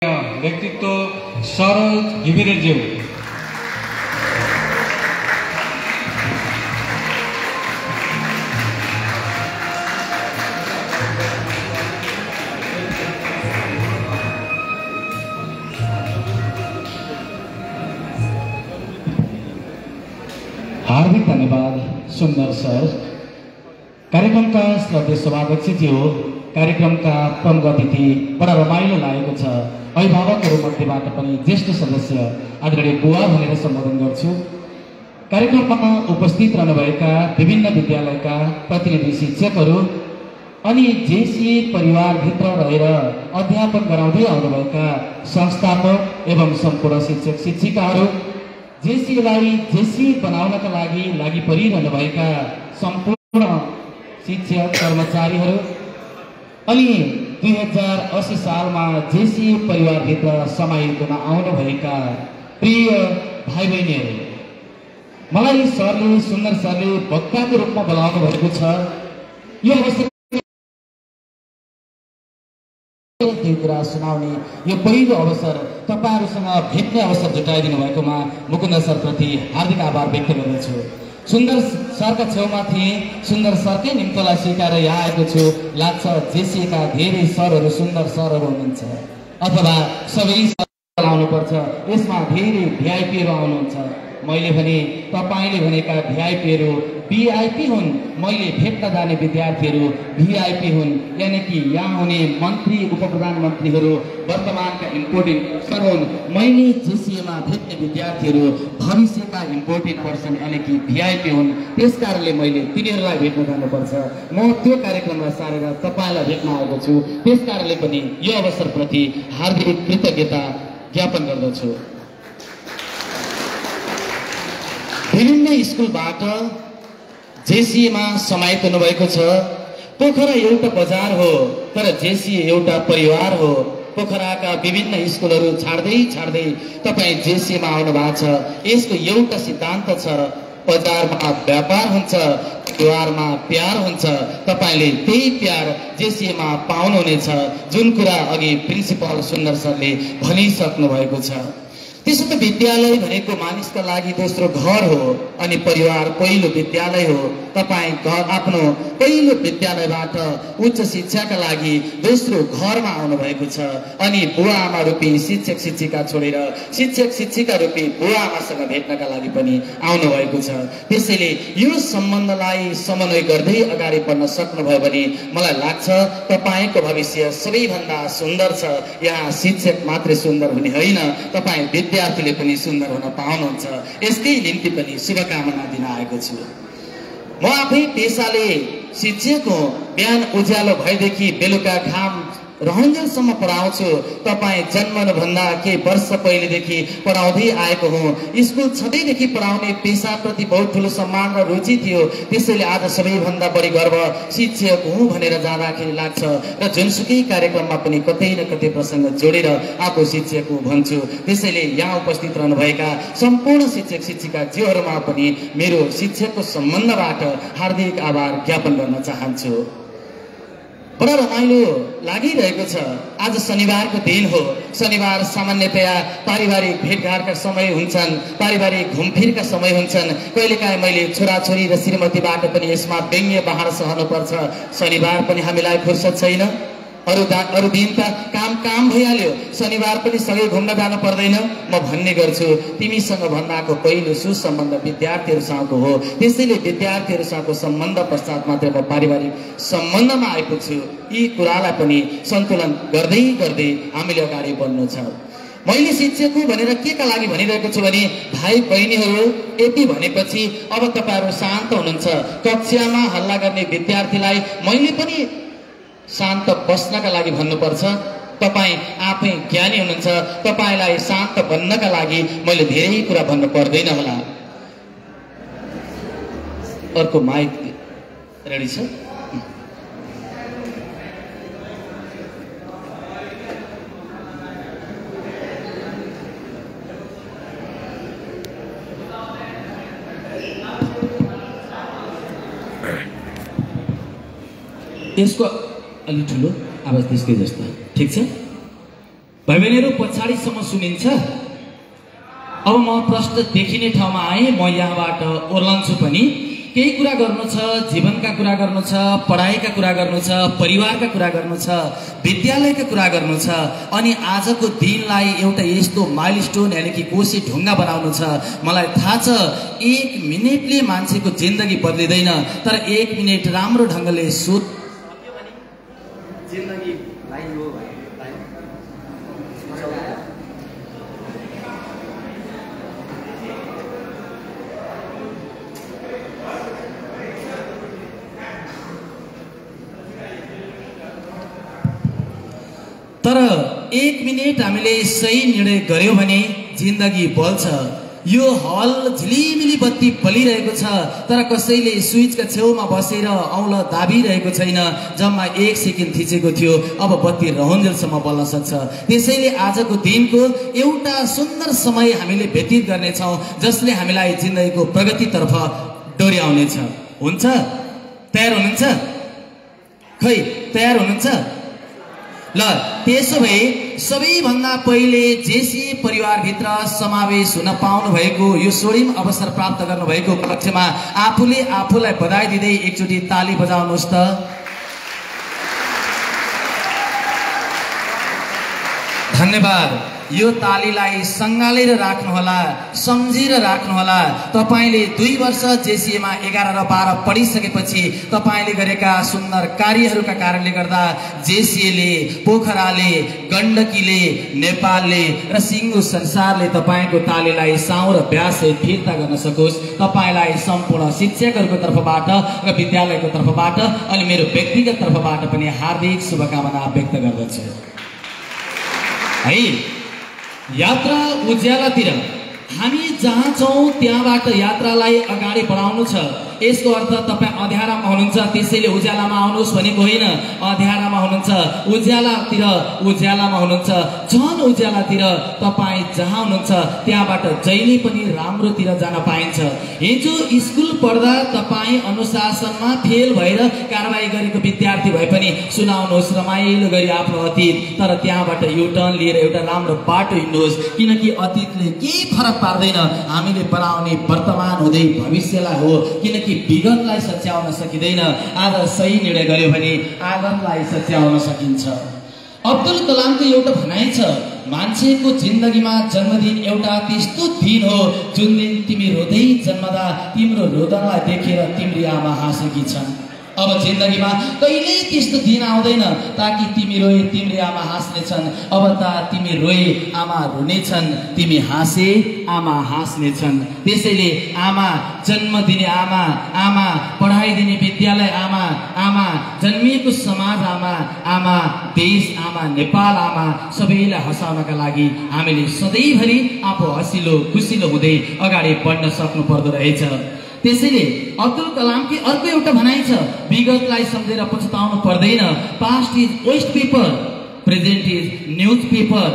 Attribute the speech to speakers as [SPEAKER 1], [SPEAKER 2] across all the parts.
[SPEAKER 1] व्यक्तित्व सरोज घिमिरेज्यू।
[SPEAKER 2] हार्दिक धन्यवाद सुन्दर सर। कार्यक्रमका श्रद्धेय सभाध्यक्षज्यू, कार्यक्रमका प्रमुख अतिथि, बडा रमाइलो लागेको छ। अभिभावकहरू मध्येबाट पनि ज्येष्ठ सदस्य आदरणीय बुवा भनेर सम्बोधन गर्छु। कार्यक्रममा उपस्थित रहनुभएका विभिन्न विद्यालयका प्रतिनिधि शिक्षकहरू अनि जेसी परिवारभित्र रहेर अध्यापन गराउँदै आउनुभएका संस्थापक एवं सम्पूर्ण शिक्षक शिक्षिकाहरू, जेसीलाई जेसी बनाउनका लागि परिरहनुभएका सम्पूर्ण शिक्षक कर्मचारीहरू अनि 2080 सालमा जेसी परिवारभित्र समाहित हुन आउनुभएका प्रिय भाइ बहिनीहरू, मलाई सरले, सुन्दर सरले वक्ताको रूपमा बोलाउनु भएको छ। यो अवसर कुरा सुनाउने यो पहिलो अवसर तपाईहरुसँग भेट्ने अवसर जुटाइदिनु भएकोमा मुकुन्द सरप्रति हार्दिक आभार व्यक्त गर्दछु। सुन्दर सरका छेउमा थिए, सुन्दर सरकै निम्तोलाई स्वीकार यहाँ आएको छु। लाग्छ जेसीका धेरै सरहरू सुन्दर सरहरू हुनुहुन्छ अथवा सबै सर आउनुपर्छ। यसमा धेरै भिआइपीहरू आउनुहुन्छ। मैले भने तपाईले भनेका भिआइपीहरू भिआइपी हुन्। मैले भेट्न जाने विद्यार्थीहरू भिआइपी हुन्, यानी कि यहाँ हुने मन्त्री उपप्रधानमन्त्रीहरू वर्तमानका इम्पोर्टेन्ट पर्सन हुन्। मैले जेसीएमा भेट्ने विद्यार्थीहरू भविष्यका इम्पोर्टेन्ट पर्सन यानी कि भिआइपी हुन्। त्यसकारणले मैले तिनीहरूलाई भेट्न जानुपर्छ। म त्यो कार्यक्रमलाई सारेर तपाईलाई भेट्न आएको छु। त्यसकारणले पनि यो अवसरप्रति हार्दिक कृतज्ञता ज्ञापन गर्दछु। विभिन्न स्कुलबाट जेसीएमा समाहित हुनुभएको छ। पोखरा एउटा बजार हो तर जेसीए एउटा परिवार हो। पोखराका विभिन्न स्कुलहरू छाड्दै तपाईँ जेसीएमा आउनु भएको छ। यसको एउटा सिद्धान्त छ, बजारमा व्यापार हुन्छ, परिवारमा प्यार हुन्छ। तपाईले त्यही प्यार जेसीएमा पाउनुहुनेछ, जुन कुरा अघि प्रिन्सिपल सुन्दर सरले भनिसक्नु भएको छ। त्यसो त विद्यालय भनेको मानिसका लागि दोस्रो घर हो अनि परिवार पहिलो विद्यालय हो। तपाईँ आफ्नो पहिलो विद्यालयबाट उच्च शिक्षाका लागि दोस्रो घरमा आउनुभएको छ अनि बुवा आमा रूपी शिक्षक शिक्षिका छोडेर शिक्षक शिक्षिका रूपी बुवा आमासँग भेट्नका लागि पनि आउनुभएको छ। त्यसैले यो सम्बन्धलाई समन्वय गर्दै अगाडि बढ्न सक्नुभयो भने मलाई लाग्छ तपाईको भविष्य सबैभन्दा सुन्दर छ। यहाँ शिक्षक मात्रै सुन्दर हुने होइन, तपाईँ विद्यार्थीले पनि सुन्दर हुन पाउनुहुन्छ। यसकै निम्ति पनि शुभकामना दिन आएको छु। म आफै पेसाले शिक्षक हो। बिहान उज्यालो भएदेखि बेलुका घाम रहन्जेलसम्म पढाउँछु। तपाईँ जन्मनुभन्दा केही वर्ष पहिलेदेखि पढाउँदै आएको हुँ। स्कुल छँदैदेखि पढाउने पेसाप्रति बहुत ठुलो सम्मान र रुचि थियो। त्यसैले आज सबैभन्दा बढी गर्व शिक्षक हुँ भनेर जाँदाखेरि लाग्छ र जुनसुकै कार्यक्रममा पनि कतै न कतै प्रसङ्ग जोडेर आफू शिक्षक हुँ भन्छु। त्यसैले यहाँ उपस्थित रहनुभएका सम्पूर्ण शिक्षक शिक्षिकाज्यूहरूमा पनि मेरो शिक्षकको सम्बन्धबाट हार्दिक आभार ज्ञापन गर्न चाहन्छु। बडा रमाइलो लागिरहेको छ। आज शनिबारको दिन हो। शनिबार सामान्यतया पारिवारिक भेटघाटका समय हुन्छन्, पारिवारिक घुमफिरका समय हुन्छन्। कहिलेकाहीँ मैले छोराछोरी र श्रीमतीबाट पनि यसमा व्यङ्ग्य बहार सहनुपर्छ। शनिबार पनि हामीलाई फुर्सद छैन, अरू दिन त काम भइहाल्यो, शनिबार पनि सँगै घुम्न जानु पर्दैन। म भन्ने गर्छु तिमीसँग भन्दाको पहिलो सुसम्बन्ध विद्यार्थीहरूसँगको हो। त्यसैले विद्यार्थीहरूसँगको सम्बन्ध पश्चात मात्रै म पारिवारिक सम्बन्धमा आइपुग्छु। यी कुरालाई पनि सन्तुलन गर्दै गर्दै हामीले अगाडि बढ्नु छ। मैले शिक्षक हुँ भनेर केका लागि भनिरहेको छु भने भाइ बहिनीहरू यति भनेपछि अब तपाईँहरू शान्त हुनुहुन्छ। कक्षामा हल्ला गर्ने विद्यार्थीलाई मैले पनि शान्त बस्नका लागि भन्नुपर्छ। तपाईँ आफै ज्ञानी हुनुहुन्छ, तपाईँलाई शान्त बन्नका लागि मैले धेरै कुरा भन्नु पर्दैन होला। अर्को माइक रेडी छ? यसको अलि ठुलो आवाज त्यसकै जस्तो, ठिक छ? भाइ बहिनीहरू पछाडिसम्म सुनिन्छ? अब म प्रश्न देखिने ठाउँमा आएँ। म यहाँबाट ओर्लन्छु पनि। केही कुरा गर्नु छ, जीवनका कुरा गर्नु छ, पढाइका कुरा गर्नु छ, परिवारका कुरा गर्नु छ, विद्यालयका कुरा गर्नु छ, अनि आजको दिनलाई एउटा यस्तो माइलस्टोन यानि कि कोसी ढुङ्गा बनाउनु छ। मलाई थाहा छ 1 मिनेटले मान्छेको जिन्दगी बदलिँदैन, तर 1 मिनेट राम्रो ढङ्गले सोच जिन्दगी लाइन हो भाइ। तर 1 मिनेट हामीले सही निर्णय गर्यौं भने जिन्दगी बल्छ। यो हल झिलिमिली बत्ती बलिरहेको छ, तर कसैले स्विचका छेउमा बसेर औँला दाबिरहेको छैन। जम्मा 1 सेकेन्ड थिचेको थियो, अब बत्ती रहन्जेलसम्म बल्न सक्छ। त्यसैले आजको दिनको एउटा सुन्दर समय हामीले व्यतीत गर्नेछौँ, जसले हामीलाई जिन्दगीको प्रगतितर्फ डोर्याउनेछ। हुन्छ? तयार हुनुहुन्छ? खै तयार हुनुहुन्छ? ल त्यसो भए सबैभन्दा पहिले जेसीए परिवारभित्र समावेश हुन पाउनु भएको, यो स्वर्णिम अवसर प्राप्त गर्नु भएको पक्षमा आफूले आफूलाई बधाई दिँदै एकचोटि ताली बजाउनुहोस् त। धन्यवाद। यो तालीलाई सँगालेर राख्नुहोला, सम्झेर राख्नुहोला। तपाईले 2 वर्ष जेसीएमा 11 र 12 पढिसकेपछि तपाईले गरेका सुन्दर कार्यहरूका कारणले गर्दा जेसीएले, पोखराले, गण्डकीले, नेपालले र सिङ्गो संसारले तपाईको तालीलाई साउँ र व्यास फिर्ता गर्न सकोस्। तपाईलाई सम्पूर्ण शिक्षकहरूको तर्फबाट र विद्यालयको तर्फबाट अनि मेरो व्यक्तिगत तर्फबाट पनि हार्दिक शुभकामना व्यक्त गर्दछु। है, यात्रा उज्यालातिर हामी जहाँ छौँ त्यहाँबाट यात्रालाई अगाडि बढाउनु छ। यसको अर्थ तपाईँ अँध्यारामा हुनुहुन्छ त्यसैले उज्यालामा आउनुहोस् भनेको होइन। अँध्यारामा हुनुहुन्छ उज्यालामा हुनुहुन्छ, झन् उज्यालातिर तपाईँ जहाँ हुनुहुन्छ त्यहाँबाट जहिले पनि राम्रोतिर जान पाइन्छ। हिजो स्कुल पढ्दा तपाईँ अनुशासनमा फेल भएर कारबाही गरेको विद्यार्थी भए पनि सुनाउनुहोस् रमाइलो गरी आफ्नो अतीत, तर त्यहाँबाट युटर्न लिएर एउटा राम्रो बाटो हिँड्नुहोस्, किनकि अतीतले केही फरक पार्दैन। हामीले बनाउने वर्तमान हुँदै भविष्यलाई हो, किनकि विगतलाई सच्याउन सकिँदैन। आज सही निर्णय गर्यो भने आगतलाई सच्याउन सकिन्छ। अब्दुल कलामको एउटा भनाइ छ, मान्छेको जिन्दगीमा जन्मदिन एउटा त्यस्तो दिन हो जुन दिन तिमी रोदै जन्मदा तिम्रो रोदनलाई देखेर तिम्री आमा हाँसेकी छन्। अब जिन्दगीमा कहिल्यै त्यस्तो दिन आउँदैन ताकि तिमी रोए तिम्री आमा हाँस्नेछन्। अब त तिमी रोए आमा रुनेछन्, तिमी हाँसे आमा हाँस्नेछन्। त्यसैले आमा, जन्म दिने आमा, आमा पढाइ दिने विद्यालय आमा, आमा जन्मिएको समाज आमा, आमा देश आमा, नेपाल आमा, सबैलाई हँसाउनका लागि हामीले सधैँभरि आफू हँसिलो खुसिलो हुँदै अगाडि बढ्न सक्नु पर्दो रहेछ। त्यसैले अब्दुल कलामकी अर्को एउटा भनाइ छ, विगतलाई सम्झेर पछुताउनु पर्दैन। Past is waste paper, present is newspaper.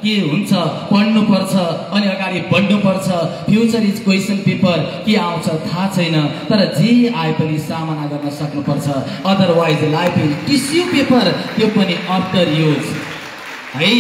[SPEAKER 2] के हुन्छ पढ्नु पर्छ अनि अगाडि बढ्नु पर्छ। फ्युचर इज क्वेसन पेपर, के आउँछ थाहा छैन, तर जे आए पनि सामना गर्न सक्नुपर्छ। Otherwise life is tissue paper, त्यो पनि आफ्टर युज है।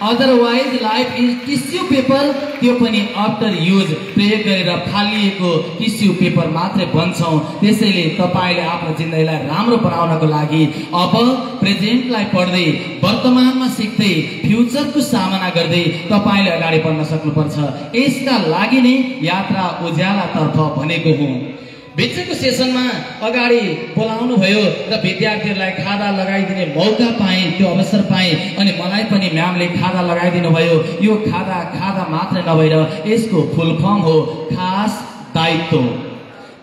[SPEAKER 2] Otherwise life is tissue paper, त्यो पनि आफ्टर युज। प्रयोग गरेर फालिएको टिस्यु पेपर मात्रै बन्छौँ। त्यसैले तपाईँले आफ्नो जिन्दगीलाई राम्रो बनाउनको लागि अब प्रेजेन्टलाई पढ्दै, वर्तमानमा सिक्दै, फ्युचरको सामना गर्दै तपाईँले अगाडि बढ्न सक्नुपर्छ। यसका लागि नै यात्रा उज्यालातर्फ भनेको हुँ। बिचको सेसनमा अगाडि बोलाउनु भयो र विद्यार्थीहरूलाई खादा लगाइदिने मौका पाएँ, त्यो अवसर पाएँ अनि मलाई पनि म्यामले खादा लगाइदिनु भयो। यो खादा मात्र नभएर यसको फुल फर्म हो खास दायित्व।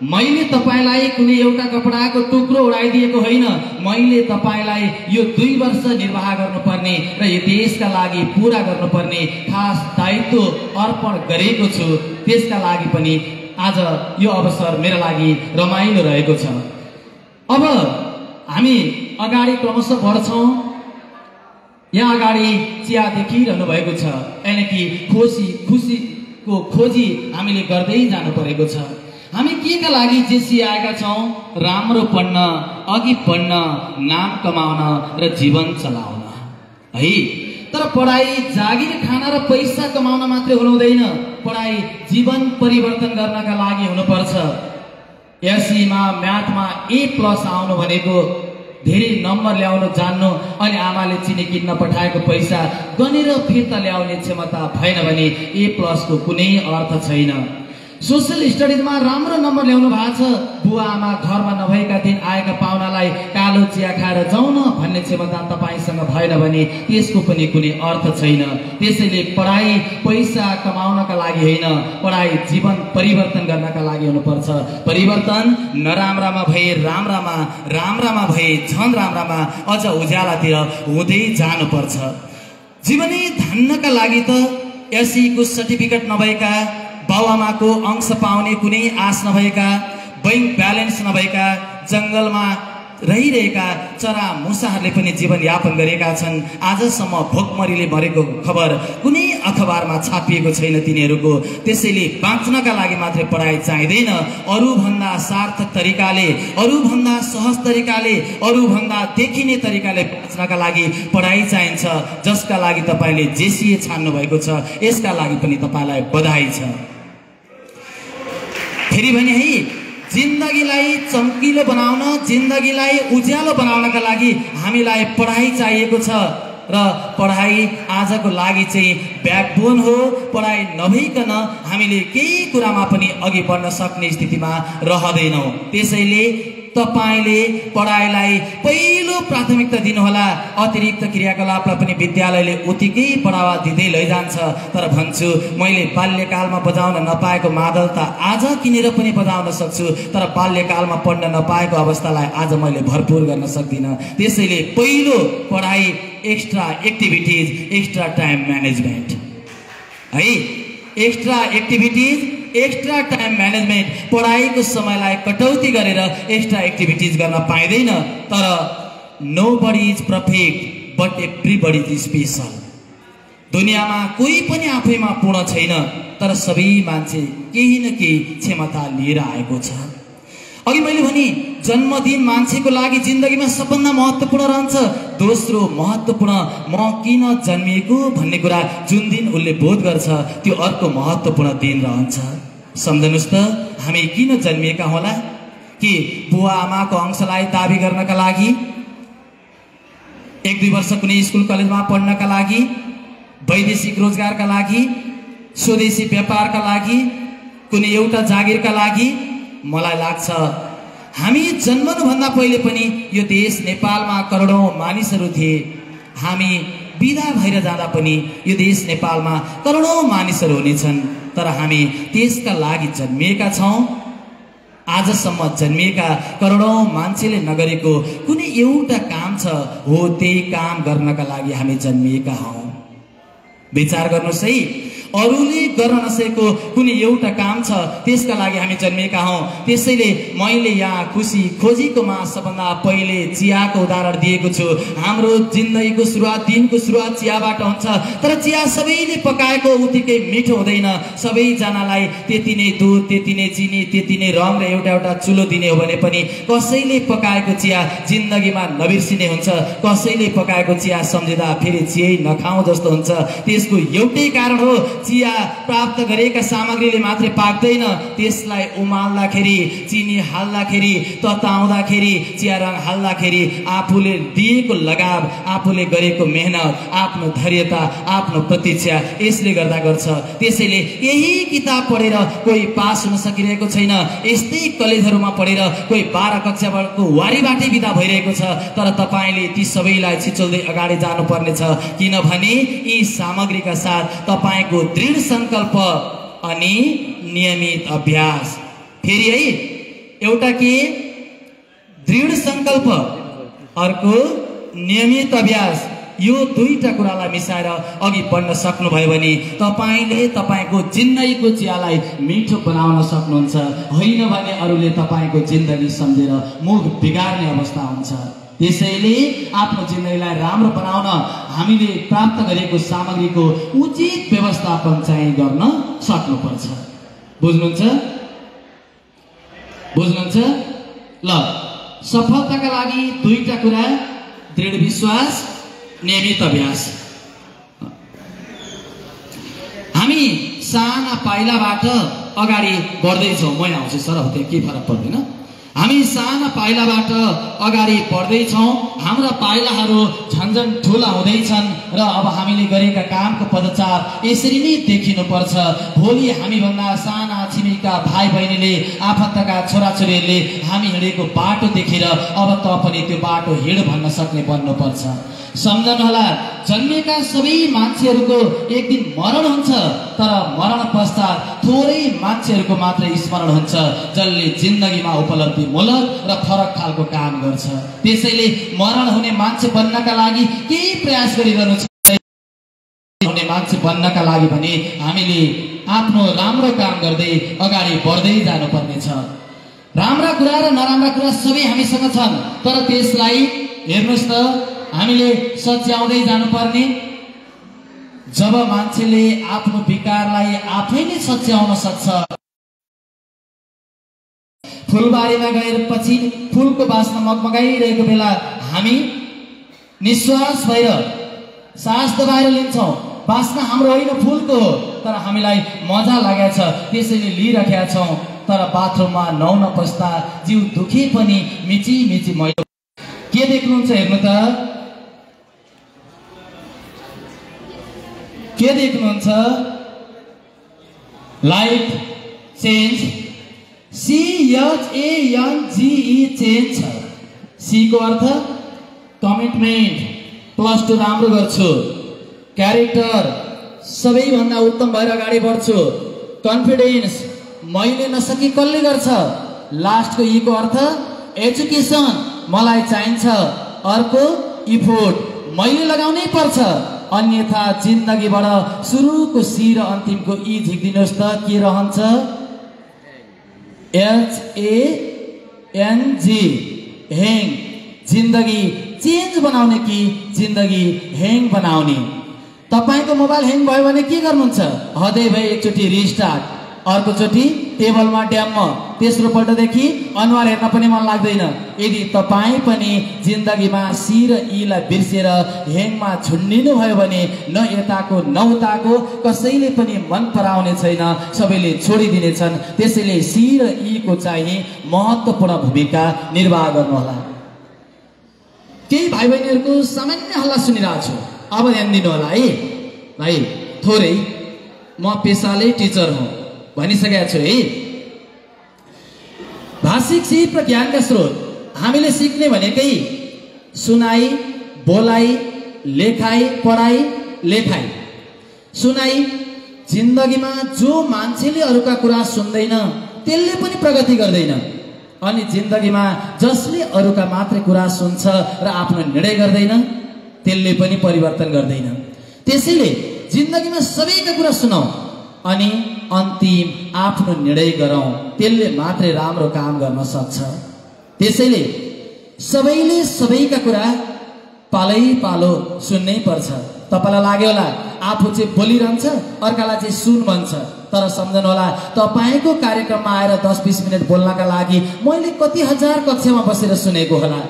[SPEAKER 2] मैले तपाईलाई कुनै एउटा कपडाको टुक्रो उडाइदिएको होइन, मैले तपाईलाई यो 2 वर्ष निर्वाह गर्नुपर्ने र यो देशका लागि पूरा गर्नुपर्ने खास दायित्व अर्पण गरेको छु। त्यसका लागि पनि आज यो अवसर मेरो लागि रमाइलो रहेको छ। अब हामी अगाडि क्रमशः बढ्छौँ। यहाँ अगाडि चिया देखिरहनु भएको छ, यानि कि खुसीको खोजी हामीले गर्दै जानु परेको छ। हामी केका लागि जेसी आएका छौँ? राम्रो पढ्न, अघि बढ्न, नाम कमाउन र जीवन चलाउन है। तर पढाइ जागिर खान र पैसा कमाउन मात्रै हुनुहुँदैन। पढाइ जीवन परिवर्तन गर्नका लागि हुनुपर्छ। एसईमा म्याथमा A+ आउनु भनेको धेरै नम्बर ल्याउन जान्नु अनि आमाले चिनी किन्न पठाएको पैसा गनेर फिर्ता ल्याउने क्षमता भएन भने A+ को कुनै अर्थ छैन। सोशल स्टडिजमा राम्रो नम्बर ल्याउनु भएको छ, बुवा आमा घरमा नभएका दिन आएका पाहुनालाई कालो चिया खाएर जाउन भन्ने क्षमता तपाईसँग भएन भने त्यसको पनि कुनै अर्थ छैन। त्यसैले पढाइ पैसा कमाउनका लागि होइन, पढाइ जीवन परिवर्तन गर्नका लागि हुनुपर्छ। परिवर्तन नराम्रामा भए राम्रामा, राम्रामा भए झन् राम्रामा, अझ उज्यालातिर हुँदै जानुपर्छ। जीवनै धान्नका लागि त एसईको सर्टिफिकेट नभएका, बाबुआमाको अंश पाउने कुनै आश नभएका, बैंक ब्यालेन्स नभएका, जंगलमा रहिरहेका चरा मुसाहरूले पनि जीवन यापन गरेका छन्। आजसम्म भोकमरीले मरेको खबर कुनै अखबारमा छापिएको छैन तिनीहरूको। त्यसैले बाँच्नका लागि मात्रै पढाइ चाहिँदैन, अरूभन्दा सार्थक तरिकाले, अरूभन्दा सहज तरिकाले, अरूभन्दा देखिने तरिकाले बाँच्नका लागि पढाइ चाहिन्छ। जसका लागि तपाईले जेसीए छान्नु भएको छ, यसका लागि पनि तपाईलाई बधाई छ। फेरि भने है, जिन्दगीलाई चम्किलो बनाउन, जिन्दगीलाई उज्यालो बनाउनका लागि हामीलाई पढाइ चाहिएको छ र पढाइ आजको लागि चाहिँ ब्याकबोन हो। पढाइ नभइकन हामीले केही कुरामा पनि अघि बढ्न सक्ने स्थितिमा रहँदैनौँ। त्यसैले तपाईले पढाइलाई पहिलो प्राथमिकता दिनुहोला। अतिरिक्त क्रियाकलापलाई पनि विद्यालयले उतिकै बढावा दिँदै लैजान्छ। तर भन्छु, मैले बाल्यकालमा बजाउन नपाएको मादल त आज किनेर पनि बजाउन सक्छु, तर बाल्यकालमा पढ्न नपाएको अवस्थालाई आज मैले भरपुर गर्न सक्दिनँ। त्यसैले पहिलो पढाइ, extra activities, extra time management है। Extra activities, extra time management. पढाइको समयलाई कटौती गरेर एक्स्ट्रा एक्टिभिटिज गर्न पाइँदैन। तर nobody is perfect but everybody is special. दुनियाँमा कोही पनि आफैमा पूर्ण छैन, तर सबै मान्छे केही न केही क्षमता लिएर आएको छ। अघि मैले भने जन्मदिन मान्छेको लागि जिन्दगीमा सबभन्दा महत्त्वपूर्ण रहन्छ। दोस्रो महत्त्वपूर्ण, म किन जन्मिएको भन्ने कुरा जुन दिन उसले बोध गर्छ त्यो अर्को महत्त्वपूर्ण दिन रहन्छ। सम्झनुस् त, हामी किन जन्मिएका होला? कि बुवा आमाको अंशलाई दाबी गर्नका लागि, 1-2 वर्ष कुनै स्कुल कलेजमा पढ्नका लागि, वैदेशिक रोजगारका लागि, स्वदेशी व्यापारका लागि, कुनै एउटा जागिरका लागि? मलाई लाग्छ हामी जन्मनुभन्दा पहिले पनि यो देश नेपालमा करोडौं मानिसहरू थिए। हामी बिदा भएर जाँदा पनि यो देश नेपालमा करोडौं मानिसहरू हुनेछन्। तर हामी त्यसका लागि जन्मिएका छौँ। आजसम्म जन्मिएका करोडौं मान्छेले नगरेको कुनै एउटा काम छ, हो त्यही काम गर्नका लागि हामी जन्मिएका हौँ। विचार गर्नुहोस् है, अरूले गर्न नसकेको कुनै एउटा काम छ, त्यसका लागि हामी जन्मिएका हौँ। त्यसैले मैले यहाँ खुसी खोजीकोमा सबभन्दा पहिले चियाको उदाहरण दिएको छु। हाम्रो जिन्दगीको सुरुवात, दिनको सुरुवात चियाबाट हुन्छ। तर चिया सबैले पकाएको उत्तिकै मिठो हुँदैन। सबैजनालाई त्यति नै दुध, त्यति नै चिनी, त्यति नै रङ र एउटा एउटा चुलो दिने हो भने पनि कसैले पकाएको चिया जिन्दगीमा नबिर्सिने हुन्छ। कसैले पकाएको चिया सम्झिँदा फेरि चियै नखाउँ जस्तो हुन्छ। त्यसको एउटै कारण हो, चिया प्राप्त गरेका सामग्रीले मात्रै पाक्दैन। त्यसलाई उमाल्दाखेरि, चिनी हाल्दाखेरि, तताउँदाखेरि, चिया रङ हाल्दाखेरि आफूले दिएको लगाव, आफूले गरेको मेहनत, आफ्नो धैर्यता, आफ्नो प्रतीक्षा यसले गर्दा गर्छ। त्यसैले यही किताब पढेर कोही पास हुन सकिरहेको छैन। यस्तै कलेजहरूमा पढेर कोही 12 कक्षाको वारीबाटै बिदा भइरहेको छ। तर तपाईले ती सबैलाई छिचोल्दै अगाडि जानुपर्नेछ। किनभने यी सामग्रीका साथ तपाईको दृढ संकल्प अनि नियमित अभ्यास। फेरि है, एउटा के दृढ संकल्प, अर्को नियमित अभ्यास, यो दुईटा कुरालाई मिसाएर अघि बढ्न सक्नुभयो भने तपाईले तपाईको जिन्दगीको चियालाई मिठो बनाउन सक्नुहुन्छ। होइन भने अरूले तपाईको जिन्दगी सम्झेर मुख बिगार्ने अवस्था हुन्छ। त्यसैले आफ्नो जिन्दगीलाई राम्रो बनाउन हामीले प्राप्त गरेको सामग्रीको उचित व्यवस्थापन चाहिँ गर्न सक्नुपर्छ। बुझ्नुहुन्छ? बुझ्नुहुन्छ? ल, सफलताका लागि दुईटा कुरा, दृढ विश्वास, नियमित अभ्यास। हामी साना पाइलाबाट अगाडि बढ्दैछौँ। म आउँछु सर, अब त्यहाँ केही फरक पर्दैन। हामी साना पाइलाबाट अगाडि बढ्दैछौँ। हाम्रा पाइलाहरू झन्झन ठुला हुँदैछन् र अब हामीले गरेका कामको पदचार यसरी नै देखिनुपर्छ। भोलि हामीभन्दा साना छिमेकीका भाइ बहिनीले, आफन्तका छोराछोरीहरूले हामी हिँडेको बाटो देखेर अब त पनि त्यो बाटो हिँड भन्न सक्ने बन्नुपर्छ। सम्झनुहोला, जन्मेका सबै मान्छेहरूको एक दिन मरण हुन्छ, तर मरण पश्चात थोरै मान्छेहरूको मात्र स्मरण हुन्छ जसले जिन्दगीमा उपलब्धिमूलक र फरक खालको काम गर्छ। त्यसैले मरण हुने मान्छे बन्नका लागि केही प्रयास गरिरहनु छ। हुने मान्छे बन्नका लागि भने हामीले आफ्नो राम्रो काम गर्दै अगाडि बढ्दै जानुपर्नेछ। राम्रा कुरा र नराम्रा कुरा सबै हामीसँग छन्, तर त्यसलाई हेर्नुहोस् त हामीले सच्याउँदै जानुपर्ने। जब मान्छेले आफ्नो विकारलाई आफै नै सच्याउन सक्छ, फुलबारीमा गएर पछि फुलको बास्ना मगमगाइरहेको बेला हामी निश्वास भएर सास दबाएर लिन्छौँ। बास्ना हाम्रो होइन, फुलको हो, तर हामीलाई मजा लागेको छ त्यसैले लिइराखेका छौँ। तर बाथरुममा नुहाउन पस्दा जिउ दुखे पनि मिची मिची मैलो। के देख्नुहुन्छ हेर्नु त, के देख्नुहुन्छ? लाइफ चेन्ज, CHANGE चेन्ज छ। सी को अर्थ कमिटमेन्ट, +2 राम्रो गर्छु, क्यारेक्टर सबैभन्दा उत्तम भएर अगाडि बढ्छु, कन्फिडेन्स मैले नसकी कसले गर्छ। लास्टको ई को अर्थ एजुकेसन मलाई चाहिन्छ, अर्को इफोर्ट मैले लगाउनै पर्छ, अन्यथा जिन्दगीबाट सुरुको सी र अन्तिमको ई झिक्दिनुहोस् त के रहन्छ? HANG, hang. जिन्दगी चेन्ज बनाउने कि जिन्दगी ह्याङ बनाउने? तपाईको मोबाइल ह्याङ भयो भने के गर्नुहुन्छ? हदै भए एकचोटि रिस्टार्ट, अर्कोचोटि टेबलमा ड्याम्म, तेस्रो पल्टदेखि अनुहार हेर्न पनि मन लाग्दैन। यदि तपाईँ पनि जिन्दगीमा सी र ईलाई बिर्सेर ह्याङमा झुन्डिनु भयो भने न यताको न उताको कसैले पनि मन पराउने छैन, सबैले छोडिदिनेछन्। त्यसैले सी र ई को चाहिँ महत्त्वपूर्ण भूमिका निर्वाह गर्नुहोला। केही भाइ बहिनीहरूको सामान्य हल्ला सुनिरहेको छु, अब ध्यान दिनु होला है भाइ। थोरै म पेसाले टिचर हुँ भनिसकेको छु है। भाषिक सिप र ज्ञानका स्रोत हामीले सिक्ने भनेकै सुनाई, बोलाइ, लेखाइ, पढाइ, लेखाइ। सुनाई, जिन्दगीमा जो मान्छेले अरूका कुरा सुन्दैन त्यसले पनि प्रगति गर्दैन, अनि जिन्दगीमा जसले अरूका मात्रै कुरा सुन्छ र आफ्नो निर्णय गर्दैन त्यसले पनि परिवर्तन गर्दैन। त्यसैले जिन्दगीमा सबैका कुरा सुनौ अनि अन्तिम आफ्नो निर्णय गरौँ, त्यसले मात्रै राम्रो काम गर्न सक्छ। त्यसैले सबैले सबैका कुरा पालै पालो सुन्नै पर्छ। तपाईलाई लाग्यो होला आफू चाहिँ बोलिरहन्छ, अर्कालाई चाहिँ सुन भन्छ, तर सम्झनु होला तपाईको कार्यक्रममा आएर 10-20 मिनट बोल्नका लागि मैले कति हजार कक्षामा बसेर सुनेको होला,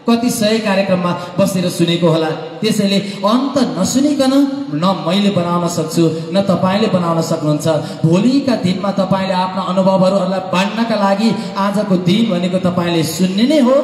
[SPEAKER 2] कति सय कार्यक्रममा बसेर सुनेको होला। त्यसैले अन्त नसुनिकन न मैले बनाउन सक्छु न तपाईले बनाउन सक्नुहुन्छ। भोलिका दिनमा तपाईले आफ्ना अनुभवहरूलाई बाँड्नका लागि आजको दिन भनेको तपाईले सुन्ने नै हो।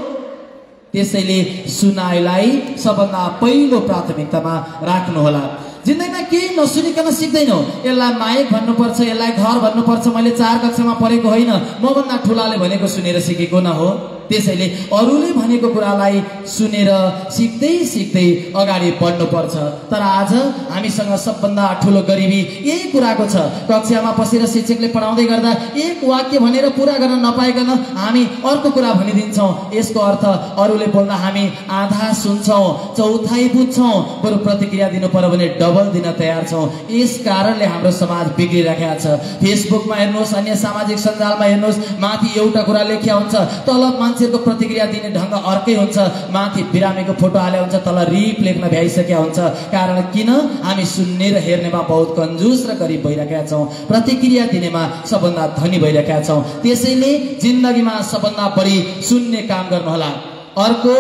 [SPEAKER 2] त्यसैले सुनाइलाई सबभन्दा पहिलो प्राथमिकतामा राख्नुहोला। जिन्दगीमा केही नसुनिकन सिक्दैनौ। यसलाई माइक भन्नुपर्छ, यसलाई घर भन्नुपर्छ, मैले 4 कक्षामा पढेको होइन, मभन्दा ठुलाले भनेको सुनेर सिकेको न हो। त्यसैले अरूले भनेको कुरालाई सुनेर सिक्दै सिक्दै अगाडि बढ्नुपर्छ। तर आज हामीसँग सबभन्दा ठुलो गरिबी यही कुराको छ। कक्षामा बसेर शिक्षकले पढाउँदै गर्दा एक वाक्य भनेर पुरा गर्न नपाइकन हामी अर्को कुरा भनिदिन्छौँ। यसको अर्थ अरूले बोल्दा हामी आधा सुन्छौँ, चौथाइ बुझ्छौँ, बरु प्रतिक्रिया दिनु पर्यो भने डबल दिन तयार छौँ। यस कारणले हाम्रो समाज बिग्रिरहेको छ। फेसबुकमा हेर्नुहोस्, अन्य सामाजिक सञ्जालमा हेर्नुहोस्, माथि एउटा कुरा लेख्या हुन्छ, तल मान्छेको प्रतिक्रिया दिने ढङ्ग अर्कै हुन्छ। माथि बिरामीको फोटो हाले हुन्छ, तल रिप लेख्न भ्याइसकेका हुन्छ। कारण किन? हामी सुन्ने र हेर्नेमा बहुत कंजूस र गरिब भइरहेका छौँ, प्रतिक्रिया दिनेमा सबभन्दा धनी भइरहेका छौँ। त्यसैले जिन्दगीमा सबभन्दा बढी सुन्ने काम गर्नुहोला। अर्को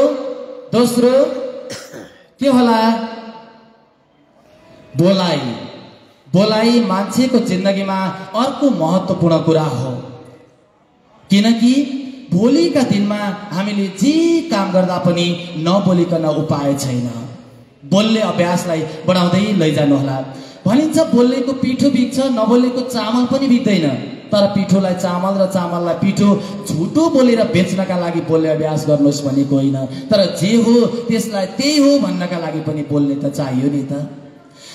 [SPEAKER 2] दोस्रो के होला? बोलाइ। बोलाइ मान्छेको जिन्दगीमा अर्को महत्त्वपूर्ण कुरा हो, किनकि भोलिका दिनमा हामीले जे काम गर्दा पनि नबोलिकन उपाय छैन। बोल्ने अभ्यासलाई बढाउँदै लैजानुहोला। भनिन्छ बोल्नेको पिठो बिग्छ, नबोल्नेको चामल पनि बिग्दैन। तर पिठोलाई चामल र चामललाई पिठो झुटो बोलेर बेच्नका लागि बोल्ने अभ्यास गर्नुहोस् भनेको होइन, तर जे हो त्यसलाई त्यही हो भन्नका लागि पनि बोल्ने त चाहियो नि त।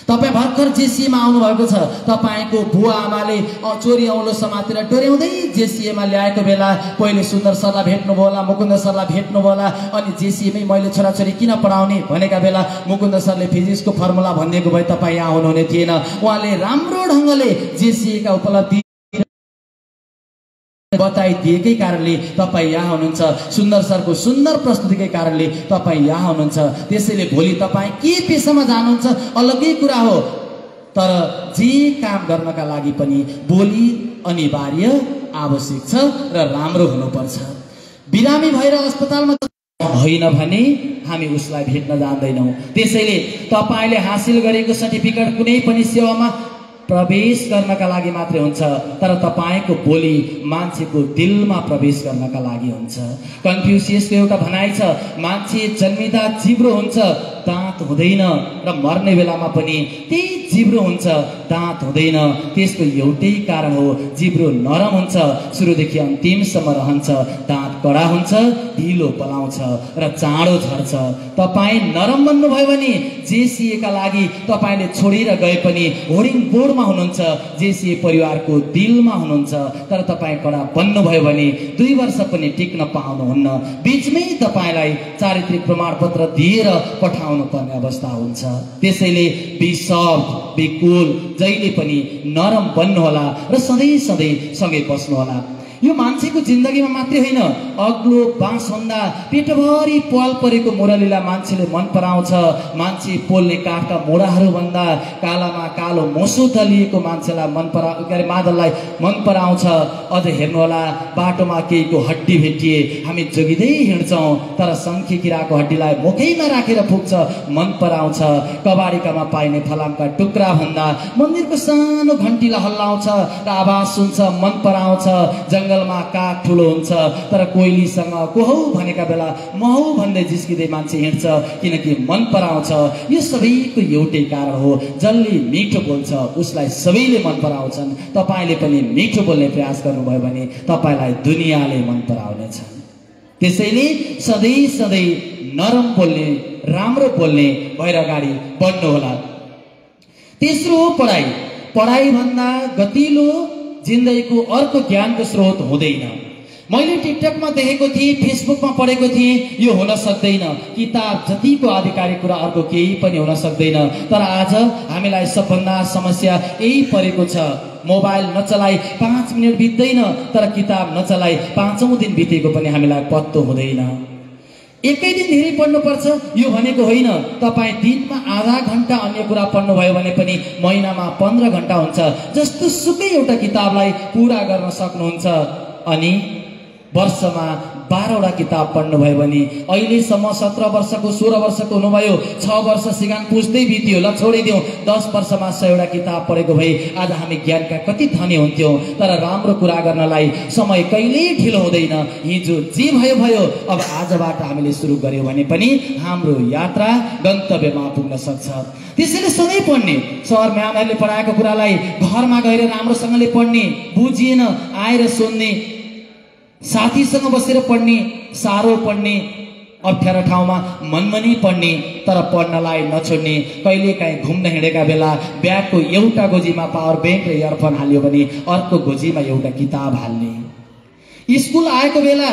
[SPEAKER 2] तपाईँ भर्खर जेसिएमा आउनुभएको छ, तपाईँको बुवा आमाले चोरी औँलो समातेर डोर्याउँदै जेसिएमा ल्याएको बेला पहिले सुन्दर सरलाई भेट्नुभयो होला, मुकुन्द सरलाई भेट्नुभयो होला, अनि जेसिएमै मैले छोराछोरी किन पढाउने भनेका बेला मुकुन्द सरले फिजिक्सको फर्मुला भनिदिएको भए तपाईँ यहाँ हुनुहुने थिएन। उहाँले राम्रो ढङ्गले जेसिएका उपलब्धि बताइदिएकै कारणले तपाईँ यहाँ हुनुहुन्छ। सुन्दर सरको सुन्दर प्रस्तुतिकै कारणले तपाईँ यहाँ हुनुहुन्छ। त्यसैले भोलि तपाईँ के पेसामा जानुहुन्छ अलग्गै कुरा हो, तर जे काम गर्नका लागि पनि बोली अनिवार्य आवश्यक छ र राम्रो हुनुपर्छ। बिरामी भएर अस्पतालमा होइन भने हामी उसलाई भेट्न जान्दैनौँ। त्यसैले तपाईँले हासिल गरेको सर्टिफिकेट कुनै पनि सेवामा प्रवेश गर्नका लागि मात्रै हुन्छ, तर तपाईँको बोली मान्छेको दिलमा प्रवेश गर्नका लागि हुन्छ। कन्फ्युसियसको एउटा भनाइ छ, मान्छे जन्मिँदा जिब्रो हुन्छ, दाँत हुँदैन, र मर्ने बेलामा पनि त्यही जिब्रो हुन्छ, दाँत हुँदैन। त्यसको एउटै कारण हो, जिब्रो नरम हुन्छ, सुरुदेखि अन्तिमसम्म रहन्छ, दाँत कडा हुन्छ, ढिलो पलाउँछ र चाँडो झर्छ। तपाईँ नरम बन्नुभयो भने जेसिएका लागि तपाईँले छोडेर गए पनि होर्डिङ बोर्डमा हुनुहुन्छ, जेसिए परिवारको दिलमा हुनुहुन्छ। तर तपाईँ कडा बन्नुभयो भने 2 वर्ष पनि टिक्न पाउनुहुन्न, बिचमै तपाईँलाई चारित्रिक प्रमाणपत्र दिएर पठाउनु पर्ने अवस्था हुन्छ। त्यसैले बी सफ्ट, बी कुल, जहिले पनि नरम बन्नुहोला र सधैँ सधैँ सँगै बस्नुहोला। यो मान्छेको जिन्दगीमा मात्रै होइन, अग्लो बाँसभन्दा पेटभरि पाल परेको मुरलीलाई मान्छेले मन पराउँछ। मान्छे पोल्ने काठका मोडाहरू भन्दा कालामा कालो मोसो दलिएको मान्छेलाई मादललाई मन पराउँछ। अझ हेर्नुहोला, बाटोमा केहीको हड्डी भेटिए हामी जोगिँदै हिँड्छौँ, तर शङ्खे किराको हड्डीलाई मुखैमा राखेर फुक्छ, मन पराउँछ। कबाडीकामा पाइने फलामका टुक्रा भन्दा मन्दिरको सानो घन्टीलाई हल्लाउँछ र आवाज सुन्छ, मन पराउँछ। जङ्गलमा काग ठुलो हुन्छ, तर कोइलीसँग कोहौ भनेका बेला महौ भन्दै जिस्किँदै मान्छे हिँड्छ, किनकि मन पराउँछ। यो सबैको एउटै कारण हो, जसले मिठो बोल्छ उसलाई सबैले मन पराउँछन्। तपाईँले पनि मिठो बोल्ने प्रयास गर्नुभयो भने तपाईँलाई दुनियाँले मन पराउनेछ। त्यसैले सधैँ सधैँ नरम बोल्ने, राम्रो बोल्ने भएर अगाडि बढ्नुहोला। तेस्रो हो पढाइ। पढाइ भन्दा गतिलो जिन्दगीको अर्को ज्ञानको स्रोत हुँदैन। मैले टिकटकमा देखेको थिएँ, फेसबुकमा पढेको थिएँ, यो हुन सक्दैन। किताब जतिको आधिकारिक कुरा अर्को केही पनि हुन सक्दैन। तर आज हामीलाई सबभन्दा समस्या यही परेको छ, मोबाइल नचलाई 5 मिनट बित्दैन, तर किताब नचलाई 5औं दिन बितेको पनि हामीलाई पत्तो हुँदैन। एकै दिन धेरै पढ्नुपर्छ यो भनेको होइन। तपाईँ दिनमा आधा घण्टा अन्य कुरा पढ्नुभयो भने पनि महिनामा 15 घण्टा हुन्छ। जस्तो सुकै एउटा किताबलाई पुरा गर्न सक्नुहुन्छ। अनि वर्षमा 12वटा किताब पढ्नुभयो भने अहिलेसम्म 17 वर्षको 16 वर्षको हुनुभयो, 6 वर्ष सिगान पुस्दै बित्यो, ल छोडिदिउँ। 10 वर्षमा 100वटा किताब पढेको भए आज हामी ज्ञानका कति धनी हुन्थ्यौँ। तर राम्रो कुरा गर्नलाई समय कहिल्यै ढिलो हुँदैन। हिजो जे भयो भयो, अब आजबाट हामीले सुरु गर्यौँ भने पनि हाम्रो यात्रा गन्तव्यमा पुग्न सक्छ। त्यसैले सधैँ पढ्ने, सहरमा आमाहरूले पढाएको कुरालाई घरमा गएर राम्रोसँगले पढ्ने, बुझिएन आएर सुन्ने, साथीसँग बसेर पढ्ने, साह्रो पढ्ने, अप्ठ्यारो ठाउँमा मनमनी पढ्ने, तर पढ्नलाई नछोड्ने। कहिलेकाहीँ घुम्न हिँडेका बेला ब्यागको एउटा गोजीमा पावर ब्याङ्क र इयरफोन हाल्यो भने अर्को गोजीमा एउटा किताब हाल्ने। स्कुल आएको बेला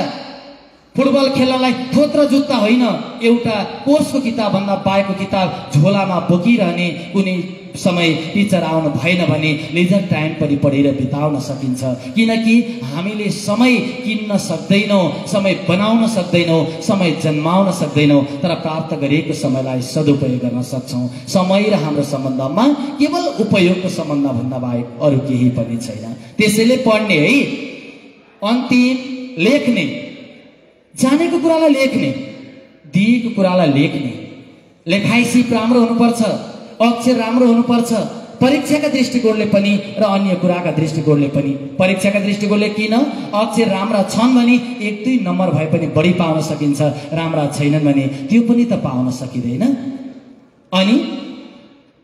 [SPEAKER 2] फुटबल खेल्नलाई थोत्र जुत्ता होइन, एउटा कोर्सको किताब भन्दा बाहेकको किताब झोलामा बोकिरहने। कुनै समय टिचर आउनु भएन भने लेजर टाइम पनि पढेर बिताउन सकिन्छ। किनकि हामीले समय किन्न सक्दैनौँ, समय बनाउन सक्दैनौँ, समय जन्माउन सक्दैनौँ, तर प्राप्त गरिएको समयलाई सदुपयोग गर्न सक्छौँ। समय र हाम्रो सम्बन्धमा केवल उपयोगको सम्बन्ध भन्दा बाहेक अरू केही पनि छैन। त्यसैले पढ्ने है, अन्तिम लेख्ने, जानेको कुरालाई लेख्ने, दिएको कुरालाई लेख्ने। लेखाइ सिप राम्रो हुनुपर्छ, अक्षर राम्रो हुनुपर्छ, परीक्षाका दृष्टिकोणले पनि र अन्य कुराका दृष्टिकोणले पनि। परीक्षाका दृष्टिकोणले किन अक्षर राम्रा छन् भने 1-2 नम्बर भए पनि बढी पाउन सकिन्छ, राम्रा छैनन् भने त्यो पनि त पाउन सकिँदैन। अनि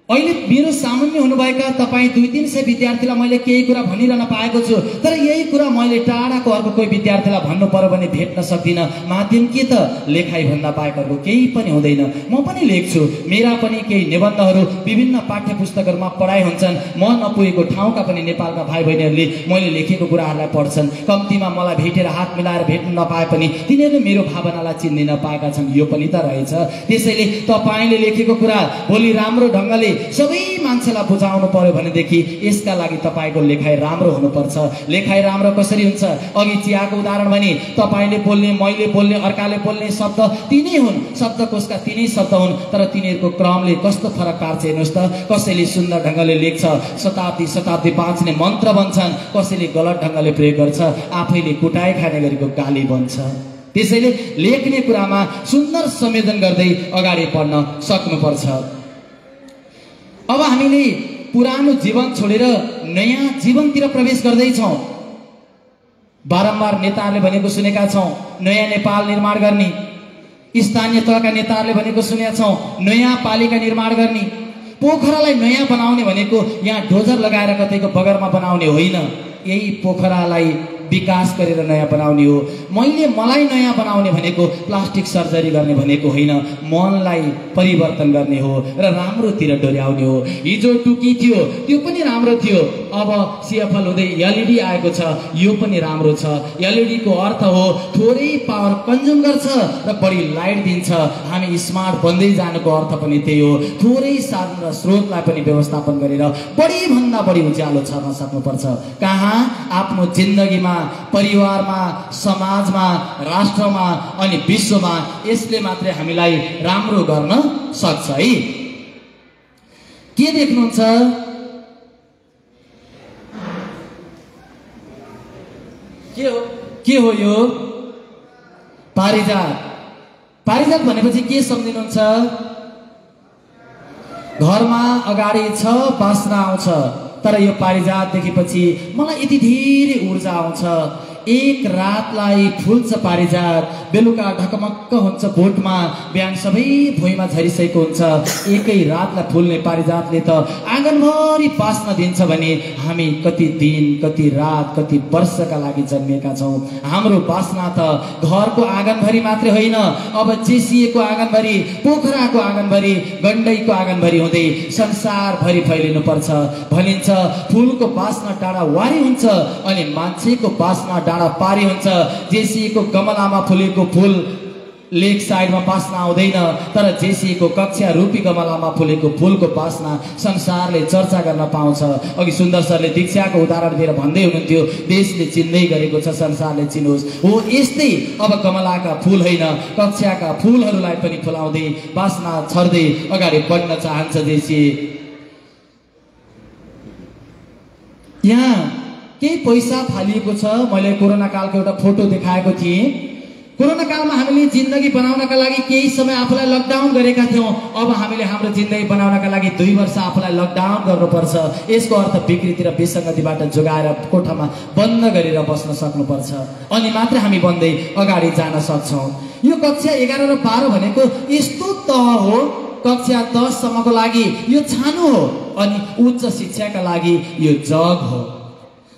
[SPEAKER 2] अहिले मेरो सामान्य हुनुभएका तपाईँ 200-300 विद्यार्थीलाई मैले केही कुरा भनिरहन पाएको छु, तर यही कुरा मैले टाढाको अर्को कोही विद्यार्थीलाई भन्नु पर्यो भने भेट्न सक्दिनँ। माध्यम के त लेखाइ भन्दा बाहेक अर्को केही पनि हुँदैन। म पनि लेख्छु, मेरा पनि केही निबन्धहरू विभिन्न पाठ्य पुस्तकहरूमा पढाइ हुन्छन्। म नपुगेको ठाउँका पनि नेपालका भाइ बहिनीहरूले मैले लेखेको कुराहरूलाई पढ्छन्। कम्तीमा मलाई भेटेर हात मिलाएर भेट्न नपाए पनि तिनीहरूले मेरो भावनालाई चिन्दिन पाएका छन्। यो पनि त रहेछ। त्यसैले तपाईँले लेखेको कुरा भोलि राम्रो ढङ्गले सबै मान्छेलाई बुझाउनु पर्यो भनेदेखि यसका लागि तपाईँको लेखाइ राम्रो हुनुपर्छ। लेखाइ राम्रो कसरी हुन्छ? अघि चियाको उदाहरण भने तपाईँले बोल्ने, मैले बोल्ने, अर्काले बोल्ने शब्द तिनै हुन्, शब्दकोशका तिनै शब्द हुन्, तर तिनीहरूको क्रमले कस्तो फरक पार्छ हेर्नुहोस् त। कसैले सुन्दर ढङ्गले लेख्छ, शताब्दी बाँच्ने मन्त्र बन्छन्, कसैले गलत ढङ्गले प्रयोग गर्छ, आफैले कुटाइ खाने गरेको गाली बन्छ। त्यसैले लेख्ने कुरामा सुन्दर संवेदन गर्दै अगाडि बढ्न सक्नुपर्छ। अब हामीले पुरानो जीवन छोडेर नयाँ जीवनतिर प्रवेश गर्दैछौँ। बारम्बार नेताहरूले भनेको सुनेका छौँ, नयाँ नेपाल निर्माण गर्ने। स्थानीय तहका नेताहरूले भनेको सुनेका छौँ, नयाँ पालिका निर्माण गर्ने। पोखरालाई नयाँ बनाउने भनेको यहाँ डोजर लगाएर कतैको बगरमा बनाउने होइन, यही पोखरालाई विकास गरेर नयाँ बनाउने हो। मलाई नयाँ बनाउने भनेको प्लास्टिक सर्जरी गर्ने भनेको होइन, मनलाई परिवर्तन गर्ने हो र राम्रोतिर डोर्याउने हो। हिजो टुकी थियो, त्यो पनि राम्रो थियो, अब सिएफएल हुँदै एलइडी आएको छ, यो पनि राम्रो छ। एलइडी को अर्थ हो थोरै पावर कन्ज्युम गर्छ र बढी लाइट दिन्छ। हामी स्मार्ट बन्दै जानुको अर्थ पनि त्यही हो। थोरै साधन र स्रोतलाई पनि व्यवस्थापन गरेर बढी भन्दा बढी उज्यालो छर्न सक्नुपर्छ। कहाँ? आफ्नो जिन्दगीमा, परिवारमा, समाजमा, राष्ट्रमा अनि विश्वमा। यसले मात्रै हामीलाई राम्रो गर्न सक्छ है। के देख्नुहुन्छ? के हो यो? पारिजात। पारिजात भनेपछि के सम्झिनुहुन्छ? घरमा अगाडि छ, बास्ना आउँछ, तर यो पारिजात देखेपछि मलाई यति धेरै ऊर्जा आउँछ। एक रातलाई फुल्छ पारिजात, बेलुका ढकमक्क हुन्छ बोटमा, बिहान सबै भुइँमा झरिसकेको हुन्छ। एकै रातलाई फुल्ने पारिजातले त आँगनभरि बास्न दिन्छ भने हामी कति दिन, कति रात, कति वर्षका लागि जन्मिएका छौँ। हाम्रो बास्ना त घरको आँगनभरि मात्रै होइन, अब जेसिएको आँगनभरि, पोखराको आँगनभरि, गण्डैको आँगनभरि हुँदै संसारभरि फैलिनु पर्छ। भनिन्छ फुलको बास्ना डाँडा वारी हुन्छ अनि मान्छेको बास्ना डाँडा पारी हुन्छ। जेसिएको गमलामा फुलेको फुल लेक साइडमा बास्ना आउँदैन, तर जेसिएको कक्षा रूपी गमलामा फुलेको फुलको बास्ना संसारले चर्चा गर्न पाउँछ। अघि सुन्दर सरले दीक्षाको उदाहरण दिएर भन्दै हुनुहुन्थ्यो, देशले चिन्दै गरेको छ, संसारले चिनोस्। हो यस्तै अब गमलाका फुल होइन, कक्षाका फुलहरूलाई पनि फुलाउँदै बास्ना छर्दै अगाडि बढ्न चाहन्छ जेसी। यहाँ केही पैसा फालिएको छ। मैले कोरोना कालको एउटा फोटो देखाएको थिएँ। कोरोना कालमा हामीले जिन्दगी बनाउनका लागि केही समय आफूलाई लकडाउन गरेका थियौँ। अब हामीले हाम्रो जिन्दगी बनाउनका लागि 2 वर्ष आफूलाई लकडाउन गर्नुपर्छ। यसको अर्थ विकृति र विसङ्गतिबाट जोगाएर कोठामा बन्द गरेर बस्न सक्नुपर्छ, अनि मात्र हामी बन्दै अगाडि जान सक्छौँ। यो कक्षा 11 र 12 भनेको यस्तो तह हो, कक्षा 10 सम्मको लागि यो छानो हो, अनि उच्च शिक्षाका लागि यो जग हो।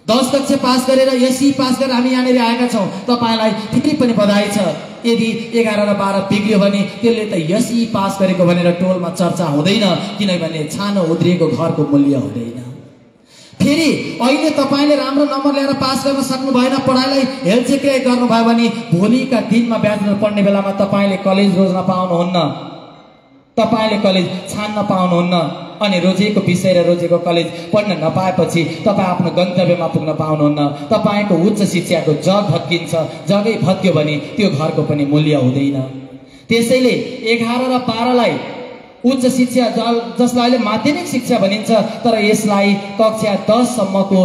[SPEAKER 2] 10 कक्षा पास गरेर एसई पास गरेर हामी यहाँनिर आएका छौँ। तपाईँलाई फेरि पनि बधाई छ। यदि 11 र 12 बिग्रियो भने त्यसले त एसई पास गरेको भनेर टोलमा चर्चा हुँदैन, किनभने छानो उद्रिएको घरको मूल्य हुँदैन। फेरि अहिले तपाईँले राम्रो नम्बर ल्याएर पास गर्न सक्नु भएन, पढाइलाई हेलचेक्राइ गर्नुभयो भने भोलिका दिनमा ब्याचलर पढ्ने बेलामा तपाईँले कलेज रोज्न पाउनुहुन्न, तपाईँले कलेज छान्न पाउनुहुन्न, अनि रोजेको विषय र रोजेको कलेज पढ्न नपाएपछि तपाईँ आफ्नो गन्तव्यमा पुग्न पाउनुहुन्न। तपाईँको उच्च शिक्षाको जग भत्किन्छ। जगै भत्क्यो भने त्यो घरको पनि मूल्य हुँदैन। त्यसैले 11 र 12लाई उच्च शिक्षा, जसलाई अहिले माध्यमिक शिक्षा भनिन्छ, तर यसलाई कक्षा 10 सम्मको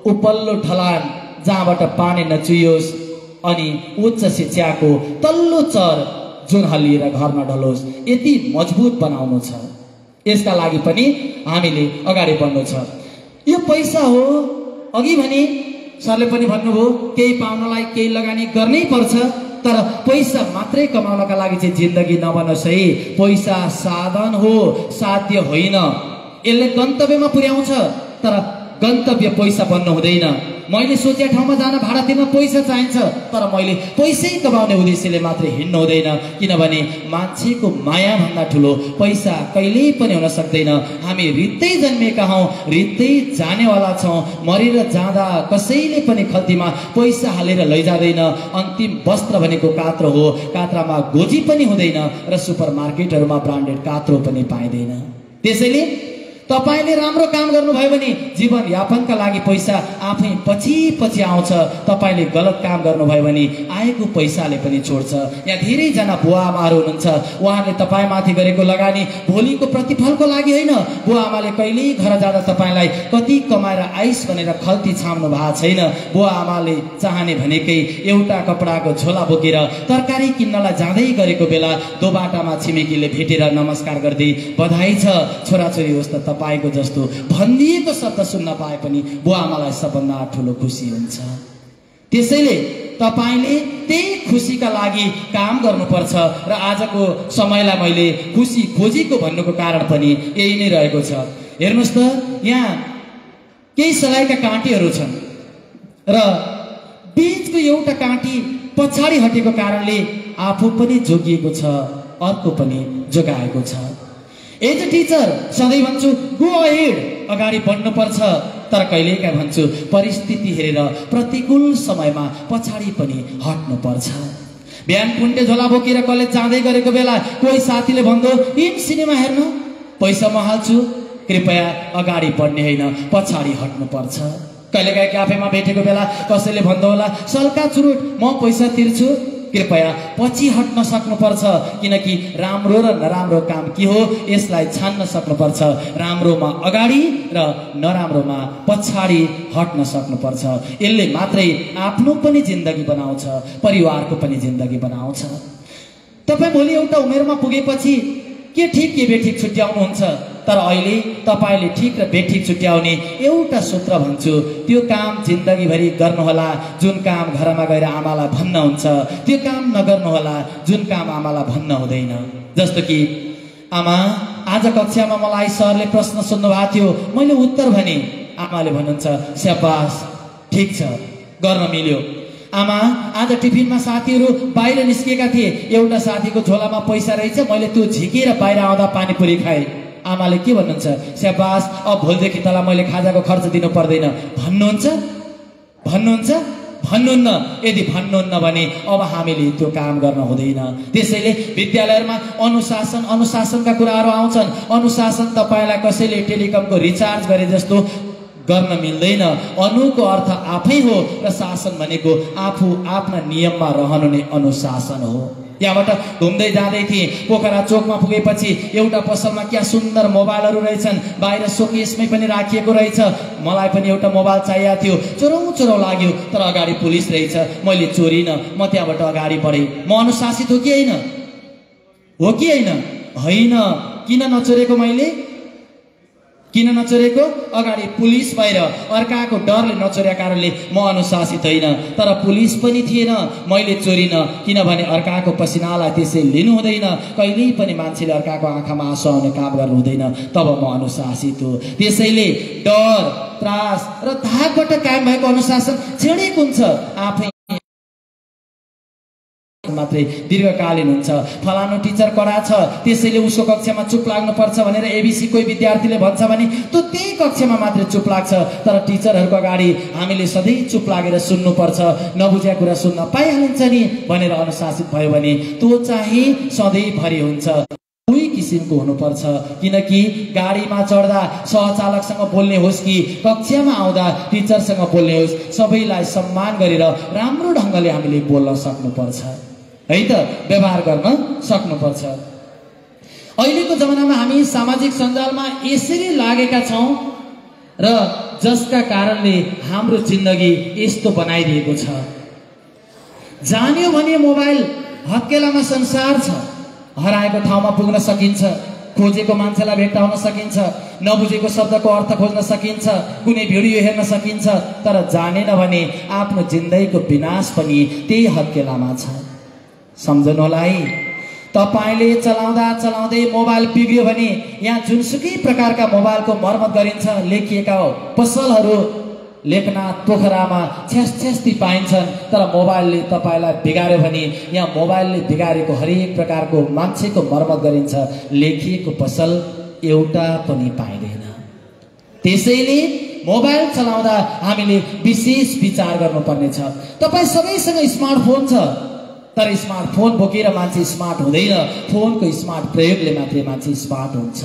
[SPEAKER 2] उपल्लो ढलान जहाँबाट पानी नचुइयोस्, अनि उच्च शिक्षाको तल्लो चर जुन हल्लिएर घरमा ढलोस्, यति मजबुत बनाउनु छ। यसका लागि पनि हामीले अगाडि बढ्नु छ। यो पैसा हो, अघि भने सरले पनि भन्नुभयो केही पाउनलाई केही लगानी गर्नै पर्छ, तर पैसा मात्रै कमाउनका लागि चाहिँ जिन्दगी नबनोस् है। पैसा साधन हो, साध्य होइन। यसले गन्तव्यमा पुर्याउँछ, तर गन्तव्य पैसा बन्नु हुँदैन। मैले सोचे ठाउँमा जान भाडा तिर्न पैसा चाहिन्छ, तर मैले पैसै कमाउने उद्देश्यले मात्रै हिँड्नु हुँदैन, किनभने मान्छेको माया भन्दा ठुलो पैसा कहिल्यै पनि हुन सक्दैन। हामी रित्तै जन्मिएका हौँ, रित्तै जानेवाला छौँ। मरेर जाँदा कसैले पनि खल्तीमा पैसा हालेर लैजाँदैन। अन्तिम वस्त्र भनेको कात्रो हो, कात्रामा गोजी पनि हुँदैन र सुपरमार्केटहरूमा ब्रान्डेड कात्रो पनि पाइँदैन। त्यसैले तपाईले राम्रो काम गर्नुभयो भने जीवन यापनका लागि पैसा आफै पछि पछि आउँछ। तपाईले गलत काम गर्नुभयो भने आएको पैसाले पनि छोड्छ। यहाँ धेरैजना बुवा आमाहरू हुनुहुन्छ, उहाँले तपाईँमाथि गरेको लगानी भोलिको प्रतिफलको लागि होइन। बुवा आमाले कहिल्यै घर जाँदा तपाईँलाई कति कमाएर आइस भनेर खल्ती छाम्नु भएको छैन। बुवा आमाले चाहने भनेकै एउटा कपडाको झोला बोकेर तरकारी किन्नलाई जाँदै गरेको बेला दोबाटामा छिमेकीले भेटेर नमस्कार गर्दै बधाई छ छोराछोरी होस् त पाएको जस्तो भनिएको शब्द सुन्न पाए पनि बुवा आमालाई सबभन्दा ठुलो खुसी हुन्छ। त्यसैले तपाईले त्यही खुसीका लागि काम गर्नुपर्छ र आजको समयलाई मैले खुसी खोजेको भन्नुको कारण पनि यही नै रहेको छ। हेर्नुहोस् त, यहाँ केही सलाइका काँटीहरू छन् र बीचको एउटा काँटी पछाडि हटेको कारणले आफू पनि जोगिएको छ, अर्को पनि जोगाएको छ। एज अ टिचर सधैँ भन्छु गो अहेड, अगाडि बढ्नुपर्छ, तर कहिलेकाहीँ भन्छु परिस्थिति हेरेर प्रतिकूल समयमा पछाडि पनि हट्नुपर्छ। बिहान कुन्टे झोला बोकेर कलेज जाँदै गरेको बेला कोही साथीले भन्यो इन सिनेमा हेर्न, पैसा म हाल्छु, कृपया अगाडि बढ्ने होइन पछाडि हट्नुपर्छ। कहिलेकाहीँ क्याफेमा भेटेको बेला कसैले भन्दा होला सल्का चुरुट म पैसा तिर्छु, कृपया पछि हट्न सक्नुपर्छ, किनकि राम्रो र नराम्रो काम के हो यसलाई छान्न सक्नुपर्छ। राम्रोमा अगाडि र नराम्रोमा पछाडि हट्न सक्नुपर्छ। यसले मात्रै आफ्नो पनि जिन्दगी बनाउँछ, परिवारको पनि जिन्दगी बनाउँछ। तपाईँ भोलि एउटा उमेरमा पुगेपछि के ठिक के बेठिक छुट्याउनुहुन्छ, तर अहिले तपाईले ठिक र बेठिक छुट्याउने एउटा सूत्र भन्छु, त्यो काम जिन्दगीभरि गर्नुहोला जुन काम घरमा गएर आमालाई भन्न हुन्छ, त्यो काम नगर्नुहोला जुन काम आमालाई भन्न हुँदैन। जस्तो कि आमा आज कक्षामा मलाई सरले प्रश्न सोध्नु भएको थियो, मैले उत्तर भने, आमाले भन्नुहुन्छ स्याबास ठिक छ, गर्न मिल्यो। आमा आज टिफिनमा साथीहरू बाहिर निस्केका थिए, एउटा साथीको झोलामा पैसा रहेछ, मैले त्यो झिकेर बाहिर आउँदा पानीपुरी खाएँ। आमाले के भन्नुहुन्छ, स्याबास अब भोलिदेखि तँलाई मैले खाजाको खर्च दिनु पर्दैन भन्नुहुन्छ? भन्नुहुन्छ? भन्नुहुन्न। यदि भन्नुहुन्न भने अब हामीले त्यो काम गर्न हुँदैन। त्यसैले विद्यालयमा अनुशासनका कुराहरू आउँछन्। अनुशासन तपाईँलाई कसैले टेलिकमको रिचार्ज गरे जस्तो गर्न मिल्दैन। अनुको अर्थ आफै हो र शासन भनेको आफू आफ्ना नियममा रहनु नै अनुशासन हो। यहाँबाट घुम्दै जाँदै थिएँ, पोखरा चोकमा पुगेपछि एउटा पसलमा क्या सुन्दर मोबाइलहरू रहेछन्, बाहिर सोकेसमै पनि राखिएको रहेछ। मलाई पनि एउटा मोबाइल चाहिएको थियो, चोरौ लाग्यो, तर अगाडि पुलिस रहेछ, मैले चोरिनँ, म त्यहाँबाट अगाडि बढेँ। म अनुशासित हो कि होइन? हो कि होइन? होइन। किन नचोरेको मैले? किन नचोरेको? अगाडि पुलिस भएर अर्काको डरले नचोरेका कारणले म अनुशासित होइन। तर पुलिस पनि थिएन, मैले चोरिन, किनभने अर्काको पसिनालाई त्यसै लिनु हुँदैन। कहिल्यै पनि मान्छेले अर्काको आँखामा आँसु आउने काम गर्नु हुँदैन, तब म अनुशासित हो। त्यसैले डर, त्रास र धाकबाट कायम भएको अनुशासन क्षणिक हुन्छ, आफै मात्रै दीर्घकालीन हुन्छ। फलानु टिचर कडा छ, त्यसैले उसको कक्षामा चुप लाग्नुपर्छ भनेर एबिसी कोही विद्यार्थीले भन्छ भने त्यो त्यही कक्षामा मात्रै चुप लाग्छ, तर टिचरहरूको अगाडि हामीले सधैँ चुप लागेर सुन्नुपर्छ, नबुझेका कुरा सुन्न पाइहालिन्छ नि भनेर अनुशासित भयो भने त्यो चाहिँ सधैँभरि हुन्छ। दुई किसिमको हुनुपर्छ, किनकि गाडीमा चढ्दा सहचालकसँग बोल्ने होस् कि कक्षामा आउँदा टिचरसँग बोल्ने होस्, सबैलाई सम्मान गरेर राम्रो ढङ्गले हामीले बोल्न सक्नुपर्छ है त, व्यवहार गर्न सक्नुपर्छ। अहिलेको जमानामा हामी सामाजिक सञ्जालमा यसरी लागेका छौँ र जसका कारणले हाम्रो जिन्दगी यस्तो बनाइदिएको छ। जान्यो भने मोबाइल हत्केलामा संसार छ, हराएको ठाउँमा पुग्न सकिन्छ, खोजेको मान्छेलाई भेट्टाउन सकिन्छ, नबुझेको शब्दको अर्थ खोज्न सकिन्छ, कुनै भिडियो हेर्न सकिन्छ, तर जानेन भने आफ्नो जिन्दगीको विनाश पनि त्यही हत्केलामा छ। सम्झनु होला है, तपाईले चलाउँदा चलाउँदै मोबाइल बिग्रियो भने यहाँ जुनसुकै प्रकारका मोबाइलको मर्मत गरिन्छ लेखिएका पसलहरू लेखनाथ पोखरामा छ्यास्छ्यास्ती पाइन्छन्। तर मोबाइलले तपाईलाई बिगार्यो भने यहाँ मोबाइलले बिगारेको हरेक प्रकारको मान्छेको मर्मत गरिन्छ लेखिएको पसल एउटा पनि पाइँदैन। त्यसैले मोबाइल चलाउँदा हामीले विशेष विचार गर्नुपर्नेछ। तपाईँ सबैसँग स्मार्टफोन छ, तर स्मार्टफोन बोकेर मान्छे स्मार्ट हुँदैन, फोनको स्मार्ट प्रयोगले मात्रै मान्छे स्मार्ट हुन्छ।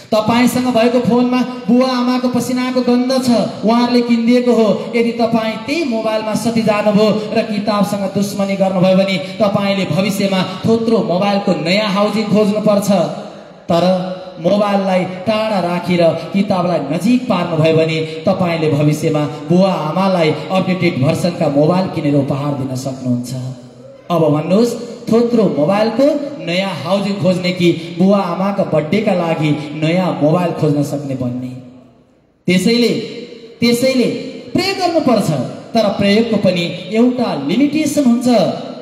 [SPEAKER 2] तपाईसँग भएको फोनमा बुवा आमाको पसिनाको गन्ध छ, उहाँहरूले किनिदिएको हो। यदि तपाईँ त्यही मोबाइलमा सती जानुभयो र किताबसँग दुश्मनी गर्नुभयो भने तपाईँले भविष्यमा थोत्रो मोबाइलको नयाँ हाउजिङ खोज्नुपर्छ। तर मोबाइललाई टाढा राखेर किताबलाई नजिक पार्नुभयो भने तपाईँले भविष्यमा बुवा आमालाई अपडेटेड भर्सनका मोबाइल किनेर उपहार दिन सक्नुहुन्छ। अब भन्नुहोस्, थोत्रो मोबाइलको नयाँ हाउजिङ खोज्ने कि बुवा आमाका बर्थडेका लागि नयाँ मोबाइल खोज्न सक्ने भन्ने। त्यसैले प्रयोग गर्नुपर्छ, तर प्रयोगको पनि एउटा लिमिटेसन हुन्छ,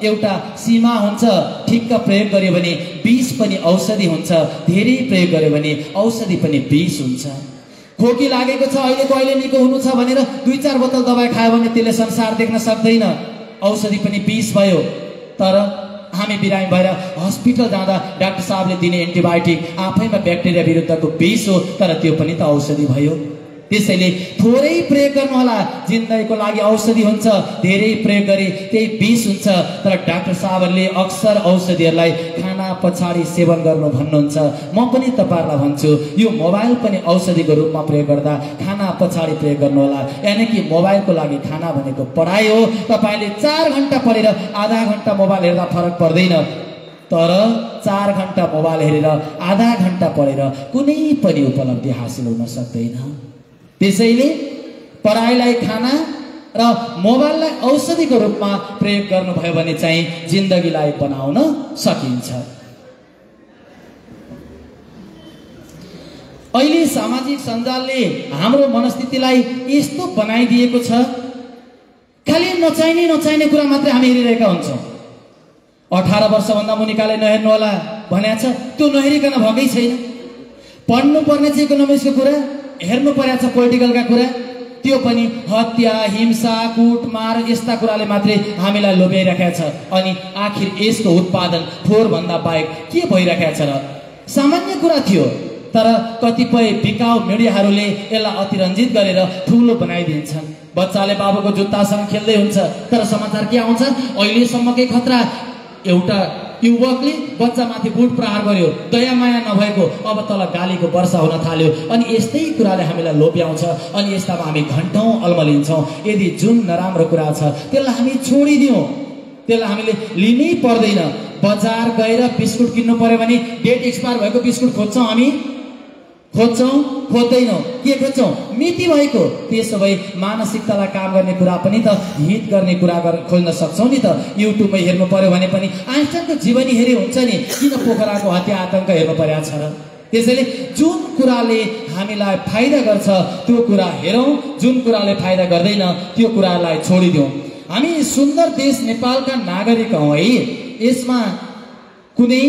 [SPEAKER 2] एउटा सीमा हुन्छ। ठिक्क प्रयोग गर्यो भने विष पनि औषधि हुन्छ, धेरै प्रयोग गर्यो भने औषधि पनि विष हुन्छ। खोकी लागेको छ, अहिले निको हुनु छ भनेर 2-4 बोतल दबाई खायो भने त्यसले संसार देख्न सक्दैन, औषधि पनि विष भयो। तर हामी बिरामी भएर हस्पिटल जाँदा डाक्टर साहबले दिने एन्टिबायोटिक आफैमा ब्याक्टेरिया विरुद्धको विष हो, तर त्यो पनि त औषधि भयो। त्यसैले थोरै प्रयोग गर्नु होला, जिन्दगीको लागि औषधि हुन्छ, धेरै प्रयोग गरे त्यही विष हुन्छ। तर डाक्टर साहबहरूले अक्सर औषधिहरूलाई खाना पछाडि सेवन गर्नु भन्नुहुन्छ। म पनि तपाईहरुलाई भन्छु, यो मोबाइल पनि औषधिको रूपमा प्रयोग गर्दा खाना पछाडि प्रयोग गर्नु होला। यानी कि मोबाइलको लागि खाना भनेको पढाइ हो। तपाईले 4 घण्टा पढेर आधा घण्टा मोबाइल हेर्दा फरक पर्दैन, तर 4 घण्टा मोबाइल हेरेर आधा घण्टा पढेर कुनै पनि उपलब्धि हासिल हुन सक्दैन। त्यसैले पढाइलाई खाना र मोबाइललाई औषधिको रूपमा प्रयोग गर्नुभयो भने चाहिँ जिन्दगीलाई बनाउन सकिन्छ। अहिले सामाजिक सञ्जालले हाम्रो मनस्थितिलाई यस्तो बनाइदिएको छ, खाली नचाहिने कुरा मात्रै हामी हेरिरहेका हुन्छौँ। 18 वर्षभन्दा मुनिकाले नहेर्नु होला भनेको छ, त्यो नहेरिकन भएकै छैन। पढ्नु पर्ने चाहिँ इकोनोमिक्सको कुरा, हेर्नु परेको छ पोलिटिकलका कुरा, त्यो पनि हत्या, हिंसा, कुटमार यस्ता कुराले मात्रै हामीलाई लोभ्याइरहेको छ। अनि आखिर यसको उत्पादन फोहोर भन्दा बाहेक के भइरहेको छ र? सामान्य कुरा थियो, तर कतिपय बिकाउ मिडियाहरूले यसलाई अतिरञ्जित गरेर ठुलो बनाइदिन्छन्। बच्चाले बाबुको जुत्तासँग खेल्दै हुन्छ, तर समाचार के आउँछ? अहिलेसम्मकै खतरा, एउटा युवकले बच्चामाथि बुट प्रहार गर्यो, दया माया नभएको, अब तल गालीको वर्षा हुन थाल्यो। अनि यस्तै कुराले हामीलाई लोभ्याउँछ, अनि यस्तामा हामी घन्टौं अल्मलिन्छौँ। यदि जुन नराम्रो कुरा छ त्यसलाई हामी छोडिदियौँ, त्यसलाई हामीले लिनै पर्दैन। बजार गएर बिस्कुट किन्नु पर्यो भने डेट एक्सपायर भएको बिस्कुट खोज्छौँ, हामी खोज्दैनौँ। के खोज्छौँ? मिति भएको। त्यसो भए मानसिकतालाई काम गर्ने कुरा पनि त हित गर्ने कुरा खोज्न सक्छौँ नि त। युट्युबमै हेर्नु पर्यो भने पनि आइन्स्टाइनको जीवनी हेरे हुन्छ नि, किन पोखराको हत्या आतंक हेर्नु परेको छ र? त्यसैले जुन कुराले हामीलाई फाइदा गर्छ त्यो कुरा हेरौँ, जुन कुराले फाइदा गर्दैन त्यो कुरालाई छोडिदिउँ। हामी सुन्दर देश नेपालका नागरिक हौँ है, यसमा कुनै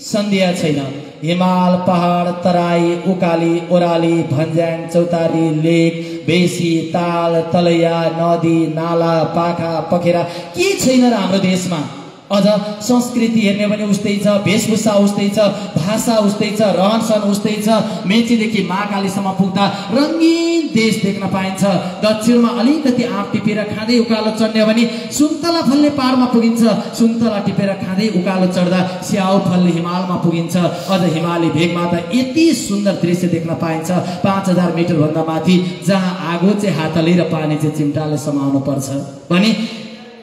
[SPEAKER 2] सन्देह छैन। हिमाल, पहाड, तराई, उकाली, ओराली, भन्ज्याङ, चौतारी, लेक, बेसी, ताल, तलैया, नदी, नाला, पाखा, पखेरा के छैन र हाम्रो देशमा? अझ संस्कृति हेर्ने भने उस्तै छ, वेशभूषा उस्तै छ, भाषा उस्तै छ, रहनसहन उस्तै छ। मेचीदेखि महाकालीसम्म पुग्दा रङ्गीन देश देख्न पाइन्छ। दक्षिणमा अलिकति आँप टिपेर खाँदै उकालो चढ्ने भने सुन्तला फल्ने पाहाडमा पुगिन्छ, सुन्तला टिपेर खाँदै उकालो चढ्दा स्याउ फल्ने हिमालमा पुगिन्छ। अझ हिमाली भेगमा त यति सुन्दर दृश्य देख्न पाइन्छ 5000 मिटर भन्दा माथि, जहाँ आगो चाहिँ हातले र पानी चाहिँ चिम्टाले समाउनु पर्छ। भने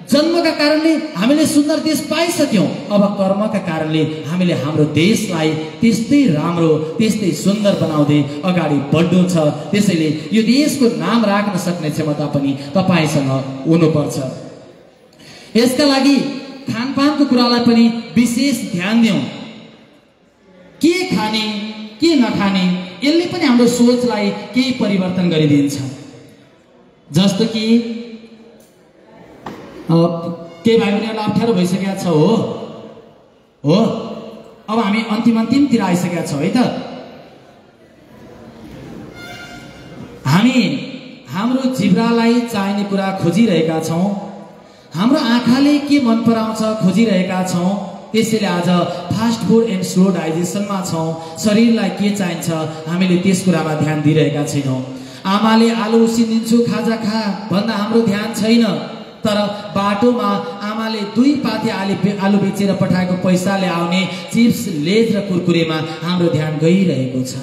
[SPEAKER 2] जन्मका कारणले हामीले सुन्दर देश पाइसक्यौँ, अब कर्मका कारणले हामीले हाम्रो देशलाई त्यस्तै राम्रो, त्यस्तै सुन्दर बनाउँदै अगाडि बढ्नु छ। त्यसैले यो देशको नाम राख्न सक्ने क्षमता पनि तपाईसँग हुनुपर्छ। यसका लागि खानपानको कुरालाई पनि विशेष ध्यान दिउँ। के खाने के नखाने यसले पनि हाम्रो सोचलाई केही परिवर्तन गरिदिन्छ। जस्तो कि केही भाइ बहिनीहरूलाई अप्ठ्यारो भइसकेको छ हो अब हामी अन्तिमतिर आइसकेका छौँ है त। हामी हाम्रो जिब्रालाई चाहिने कुरा खोजिरहेका छौँ, हाम्रो आँखाले के मन पराउँछ खोजिरहेका छौँ। त्यसैले आज फास्ट फुड एन्ड स्लो डाइजेसनमा छौँ। शरीरलाई के चाहिन्छ हामीले त्यस कुरामा ध्यान दिइरहेका छैनौँ। आमाले आलु उसिनिदिन्छु खाजा खा भन्दा हाम्रो ध्यान छैन, तर बाटोमा आमाले 2 पाथे आलु बेचेर पठाएको पैसाले आउने चिप्स लेज र कुरकुरेमा हाम्रो ध्यान गइरहेको छ।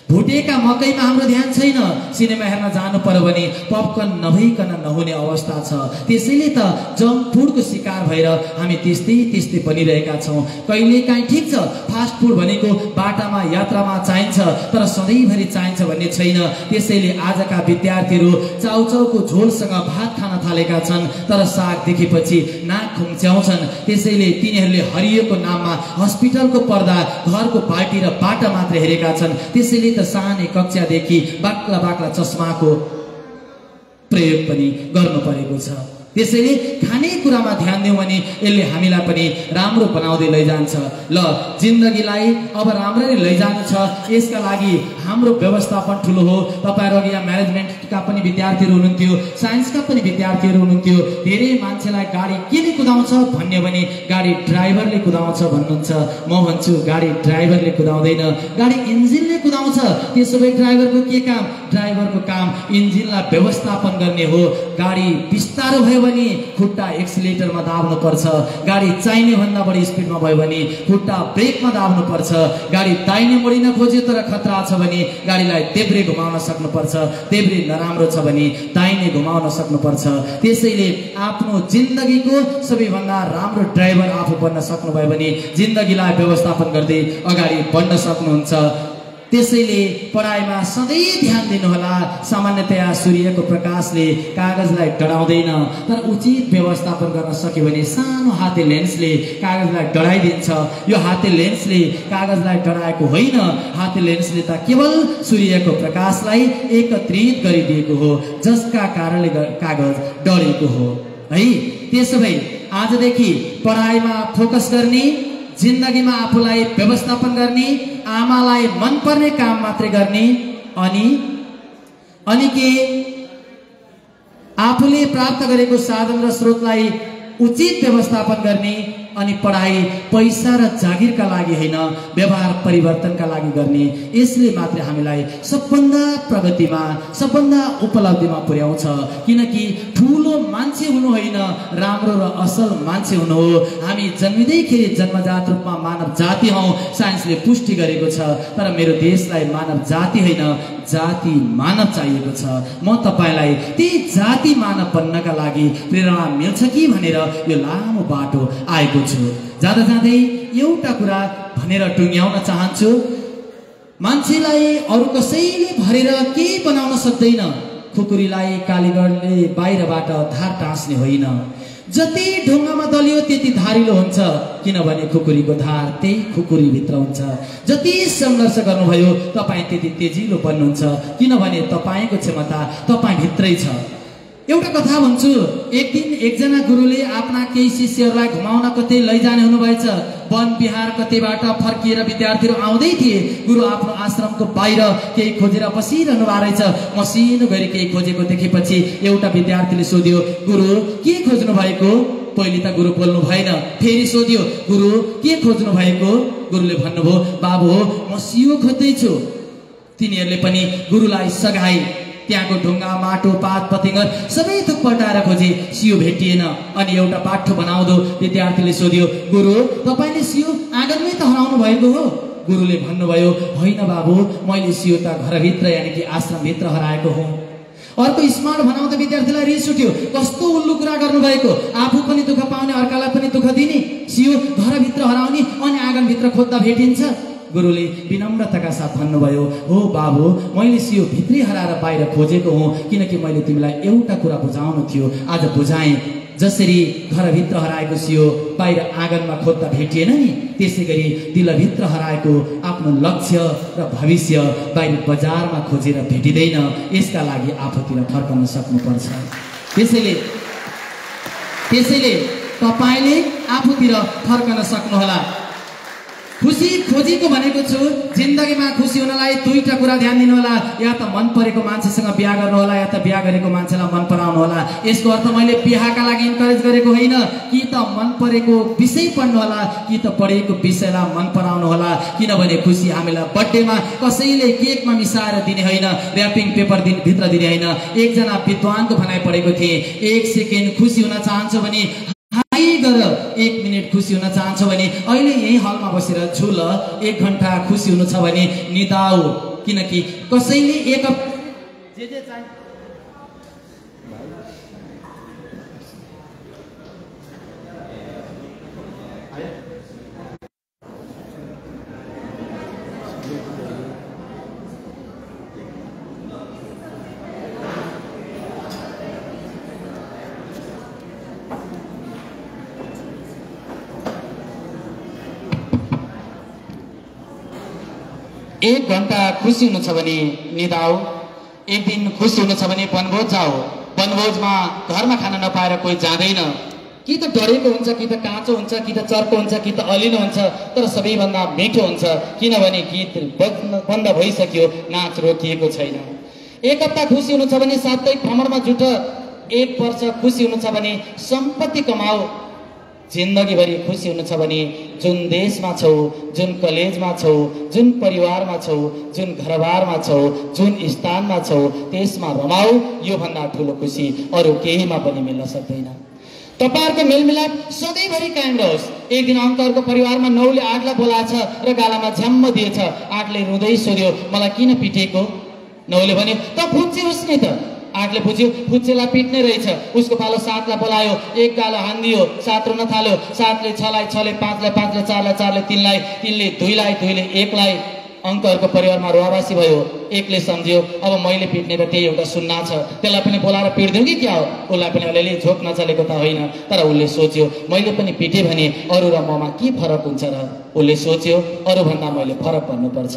[SPEAKER 2] भुटेका मकैमा हाम्रो ध्यान छैन। सिनेमा हेर्न जानु पर्यो भने पपकर्न नभइकन नहुने अवस्था छ। त्यसैले त जङ्क फुडको शिकार भएर हामी त्यस्तै बनिरहेका छौँ। कहिलेकाहीँ ठिक छ, फास्ट फुड भनेको बाटामा यात्रामा चाहिन्छ, तर सधैँभरि चाहिन्छ भन्ने छैन। त्यसैले आजका विद्यार्थीहरू चाउचाउको झोलसँग भात खान थालेका छन्, तर साग देखेपछि नाक खुम्च्याउँछन्। त्यसैले तिनीहरूले हरियोको नाममा हस्पिटलको पर्दा, घरको बाल्टी र बाटा मात्र हेरेका छन्। त्यसैले त सानै कक्षादेखि बाक्ला चस्माको प्रयोग पनि गर्नु परेको छ। त्यसैले खानेकुरामा ध्यान दिउँ भने यसले हामीलाई पनि राम्रो बनाउँदै लैजान्छ। ल जिन्दगीलाई अब राम्ररी लैजानु छ, यसका लागि हाम्रो व्यवस्थापन ठुलो हो। तपाईँहरू अघि यहाँ म्यानेजमेन्टका पनि विद्यार्थीहरू हुनुहुन्थ्यो, साइन्सका पनि विद्यार्थीहरू हुनुहुन्थ्यो। धेरै मान्छेलाई गाडी केले कुदाउँछ भन्यो भने गाडी ड्राइभरले कुदाउँछ भन्नुहुन्छ। म भन्छु गाडी ड्राइभरले कुदाउँदैन, गाडी इन्जिनले कुदाउँछ। त्यसो भए ड्राइभरको के काम? ड्राइभरको काम इन्जिनलाई व्यवस्थापन गर्ने हो। गाडी बिस्तारो भयो भने खुट्टा एक्सिलेटरमा दाब्नु पर्छ। गाडी चाहिने भन्दा बढी स्पिडमा भयो भने खुट्टा ब्रेकमा दाब्नु पर्छ। गाडी दाहिने मोडिन खोज्यो तर खतरा छ भने गाडीलाई देब्रे घुमाउन सक्नुपर्छ। देब्रे नराम्रो छ भने दाहिने घुमाउन सक्नुपर्छ। त्यसैले आफ्नो जिन्दगीको सबैभन्दा राम्रो ड्राइभर आफू बन्न सक्नुभयो भने जिन्दगीलाई व्यवस्थापन गर्दै अगाडि बढ्न सक्नुहुन्छ। त्यसैले पढाइमा सधैँ ध्यान दिनुहोला। सामान्यतया सूर्यको प्रकाशले कागजलाई डढाउँदैन, तर उचित व्यवस्थापन गर्न सक्यो भने सानो हाते लेन्सले कागजलाई डढाइदिन्छ। यो हाते लेन्सले कागजलाई डढाएको होइन, हाते लेन्सले त केवल सूर्यको प्रकाशलाई एकत्रित गरिदिएको हो, जसका कारणले कागज डढेको हो है। त्यसो भए आजदेखि पढाइमा फोकस गर्ने, जिन्दगीमा आफूलाई व्यवस्थापन गर्ने, आमालाई मनपर्ने काम मात्रै गर्ने, अनि के आफूले प्राप्त गरेको साधन र स्रोतलाई उचित व्यवस्थापन गर्ने। अनि पढाइ पैसा र जागिरका लागि होइन, व्यवहार परिवर्तनका लागि गर्ने। यसले मात्रै हामीलाई सबभन्दा प्रगतिमा, सबभन्दा उपलब्धिमा पुर्याउँछ। किनकि ठुलो मान्छे हुनु होइन, राम्रो र असल मान्छे हुनु हो। हामी जन्मिँदैखेरि जन्मजात रूपमा मानव जाति हौँ, साइन्सले पुष्टि गरेको छ। तर मेरो देशलाई मानव जाति होइन, जाति मानव चाहिएको छ। म तपाईँलाई त्यही जाति मानव बन्नका लागि प्रेरणा मिल्छ कि भनेर यो लामो बाटो आएको छु। जाँदा जाँदै एउटा कुरा भनेर टुङ्ग्याउन चाहन्छु। मान्छेलाई अरू कसैले भरेर केही बनाउन सक्दैन। खुकुरीलाई कालीगढले बाहिरबाट धार टाँस्ने होइन। जति ढुङ्गामा दलियो त्यति धारिलो हुन्छ, किनभने खुकुरीको धार त्यही खुकुरीभित्र हुन्छ। जति सङ्घर्ष गर्नुभयो तपाईँ त्यति तेजिलो बन्नुहुन्छ, किनभने तपाईँको क्षमता तपाईँभित्रै छ। एउटा कथा भन्छु। एक दिन एकजना गुरुले आफ्ना केही शिष्यहरूलाई घुमाउन कतै लैजाने हुनुभएछ। वन विहार कतैबाट फर्किएर विद्यार्थीहरू आउँदै थिए। गुरु आफ्नो आश्रमको बाहिर केही खोजेर बसिरहनु भएको रहेछ। मसिनो गरी केही खोजेको देखेपछि एउटा विद्यार्थीले सोध्यो, गुरु के खोज्नु भएको? पहिले त गुरु बोल्नु भएन। फेरि सोध्यो, गुरु के खोज्नु भएको? गुरुले भन्नुभयो, बाबु हो म सियो खोज्दैछु। तिनीहरूले पनि गुरुलाई सघाए। त्यहाँको ढुङ्गा, माटो, पात पतिङ्गर सबै थोक पल्टाएर खोजे, सियो भेटिएन। अनि एउटा पाठो बनाउँदो विद्यार्थीले सोध्यो, गुरु तपाईँले सियो आँगनमै त हराउनु भएको हो? गुरुले भन्नुभयो, होइन बाबु, मैले सियो त घरभित्र यानि कि आश्रमभित्र हराएको हो। अर्को स्मार्ट बनाउँदा विद्यार्थीलाई रिस उठ्यो, कस्तो उल्लु कुरा गर्नुभएको, आफू पनि दुःख पाउने अर्कालाई पनि दुःख दिने, सियो घरभित्र हराउने अनि आँगनभित्र खोज्दा भेटिन्छ। गुरुले विनम्रताका साथ भन्नुभयो, हो बाबु, मैले सियो भित्रै हराएर बाहिर खोजेको हुँ, किनकि मैले तिमीलाई एउटा कुरा बुझाउनु थियो, आज बुझाएँ। जसरी घरभित्र हराएको सियो बाहिर आँगनमा खोज्दा भेटिएन नि, त्यसै गरी दिलभित्र हराएको आफ्नो लक्ष्य र भविष्य बाहिर बजारमा खोजेर भेटिँदैन। यसका लागि आफूतिर फर्कन सक्नुपर्छ। त्यसैले तपाईले आफूतिर फर्कन सक्नुहोला। खुसी खोजेको भनेको छु जिन्दगीमा खुसी हुनलाई दुईटा कुरा ध्यान दिनुहोला, या त मन परेको मान्छेसँग बिहा गर्नु होला, या त बिहा गरेको मान्छेलाई मन पराउनु होला। यसको अर्थ मैले बिहाका लागि इन्करेज गरेको होइन, कि त मन परेको विषय पढ्नु होला, कि त पढेको विषयलाई मन पराउनु होला। किनभने खुसी हामीलाई बर्थडेमा कसैले केकमा मिसाएर दिने होइन, र्यापिङ पेपर भित्र दिने होइन। एकजना विद्वानको भनाइ पढेको थिएँ, 1 सेकेन्ड खुसी हुन चाहन्छु भने हाई गर, 1 मिनट खुसी हुन चाहन्छ भने अहिले यही हलमा बसेर छु ल, 1 घण्टा खुसी हुनु छ भने निदाऊ। किनकि कसैले एक जे चाहिँ एक घण्टा खुसी हुनु छ भने निदाऊ, एक दिन खुसी हुनु छ भने वनभोज जाऊ। वनभोजमा घरमा खाना नपाएर कोही जाँदैन, कि त डढेको हुन्छ, कि त काँचो हुन्छ, कि त चर्को हुन्छ, कि त अलिनो हुन्छ, तर सबैभन्दा मिठो हुन्छ। किनभने गीत बन्द भइसक्यो, नाच रोकिएको छैन। 1 हप्ता खुसी हुनु छ भने साप्ताहिक भ्रमणमा जुट। 1 वर्ष खुसी हुनु छ भने सम्पत्ति कमाऊ। जिन्दगीभरि खुसी हुनु छ भने जुन देशमा छौ, जुन कलेजमा छौ, जुन परिवारमा छौ, जुन घरबारमा छौ, जुन स्थानमा छौ, त्यसमा रमाऊ। यो भन्दा ठुलो खुसी अरू केहीमा पनि मिल्न सक्दैन। तपाईहरुको मेलमिलाप सधैँभरि कायम रहोस्। एक दिन अङ्कहरूको परिवारमा नौले आठलाई बोलाछ र गालामा झ्याम्म दिएछ। आठले रुँदै सोध्यो, मलाई किन पिटेको? नौले भन्यो, त फुच्चियोस् नि त। आठले बुझ्यो फुच्चेलाई पिट्ने रहेछ। उसको पालो 7लाई बोलायो, 1 गालो हान्दियो। 7 रुन थाल्यो। 7ले 6लाई, 6ले 5लाई, 5ले 4लाई, 4ले 3लाई, 3ले 2लाई, 2ले 1लाई। अङ्कहरूको परिवारमा रुवाबासी भयो। 1ले सम्झ्यो, अब मैले पिट्ने त त्यही एउटा सुन्ना छ, त्यसलाई पनि बोलाएर पिट्दिउँ कि क्या हो? उसलाई पनि अलिअलि झोक नचलेको त होइन, तर उसले सोच्यो मैले पनि पिटेँ भने अरू र ममा के फरक हुन्छ र? उसले सोच्यो अरूभन्दा मैले फरक भन्नुपर्छ।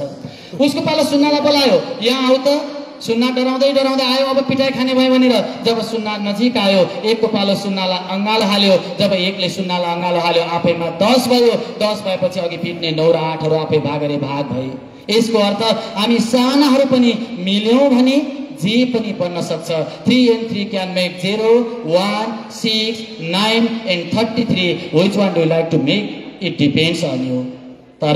[SPEAKER 2] उसको पालो सुन्नालाई बोलायो, यहाँ आऊ त। सुन्ना डराउँदै डराउँदै आयो, अब पिटाइ खाने भयो भनेर। जब सुन्ना नजिक आयो, 1को पालो सुन्नालाई अङ्गालो हाल्यो। जब 1ले सुन्नालाई अङ्गालो हाल्यो, आफैमा 10 भयो। 10 भएपछि अघि पिट्ने 9 र 8हरू आफै भागेर भाग भए। यसको अर्थ हामी सानाहरू पनि मिल्यौँ भने जे पनि बन्न सक्छ। 3 and 3 can make 0, 1, 6, 9 and 33. Which one do you like to make? It depends on you. तर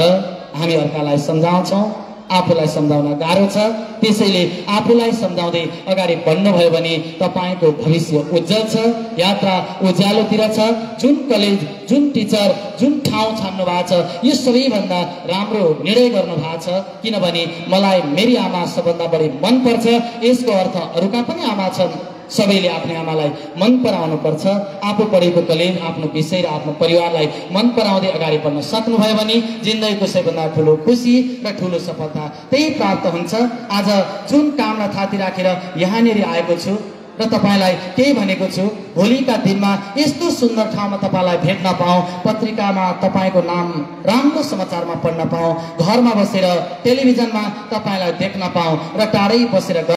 [SPEAKER 2] हामी अर्कालाई सम्झाउँछौँ, आफूलाई सम्झाउन गाह्रो छ। त्यसैले आफूलाई सम्झाउँदै अगाडि बढ्नुभयो भने तपाईको भविष्य उज्जवल छ, यात्रा उज्यालोतिर छ। जुन कलेज, जुन टिचर, जुन ठाउँ छान्नु भएको छ, यो सबैभन्दा राम्रो निर्णय गर्नु भएको छ। किनभने मलाई मेरी आमा सबभन्दा बढी मन पर्छ। यसको अर्थ अरूका पनि आमा छन्, सबैले आफ्नो आमालाई मन पराउनु पर्छ। आफू पढेको कलेज, आफ्नो विषय र आफ्नो परिवारलाई मन पराउँदै अगाडि बढ्न सक्नुभयो भने जिन्दगीको सबैभन्दा ठुलो खुसी र ठुलो सफलता त्यही प्राप्त हुन्छ। आज जुन कामलाई थाती राखेर यहाँनिर आएको छु र तपाईलाई केही भनेको छु, भोलिका दिनमा यस्तो सुन्दर ठाउँमा तपाईलाई भेट्न पाऊँ, पत्रिकामा तपाईको नाम राम्रो समाचारमा पढ्न पाऊँ, घरमा बसेर टेलिभिजनमा तपाईलाई देख्न पाऊँ र टाढै बसेर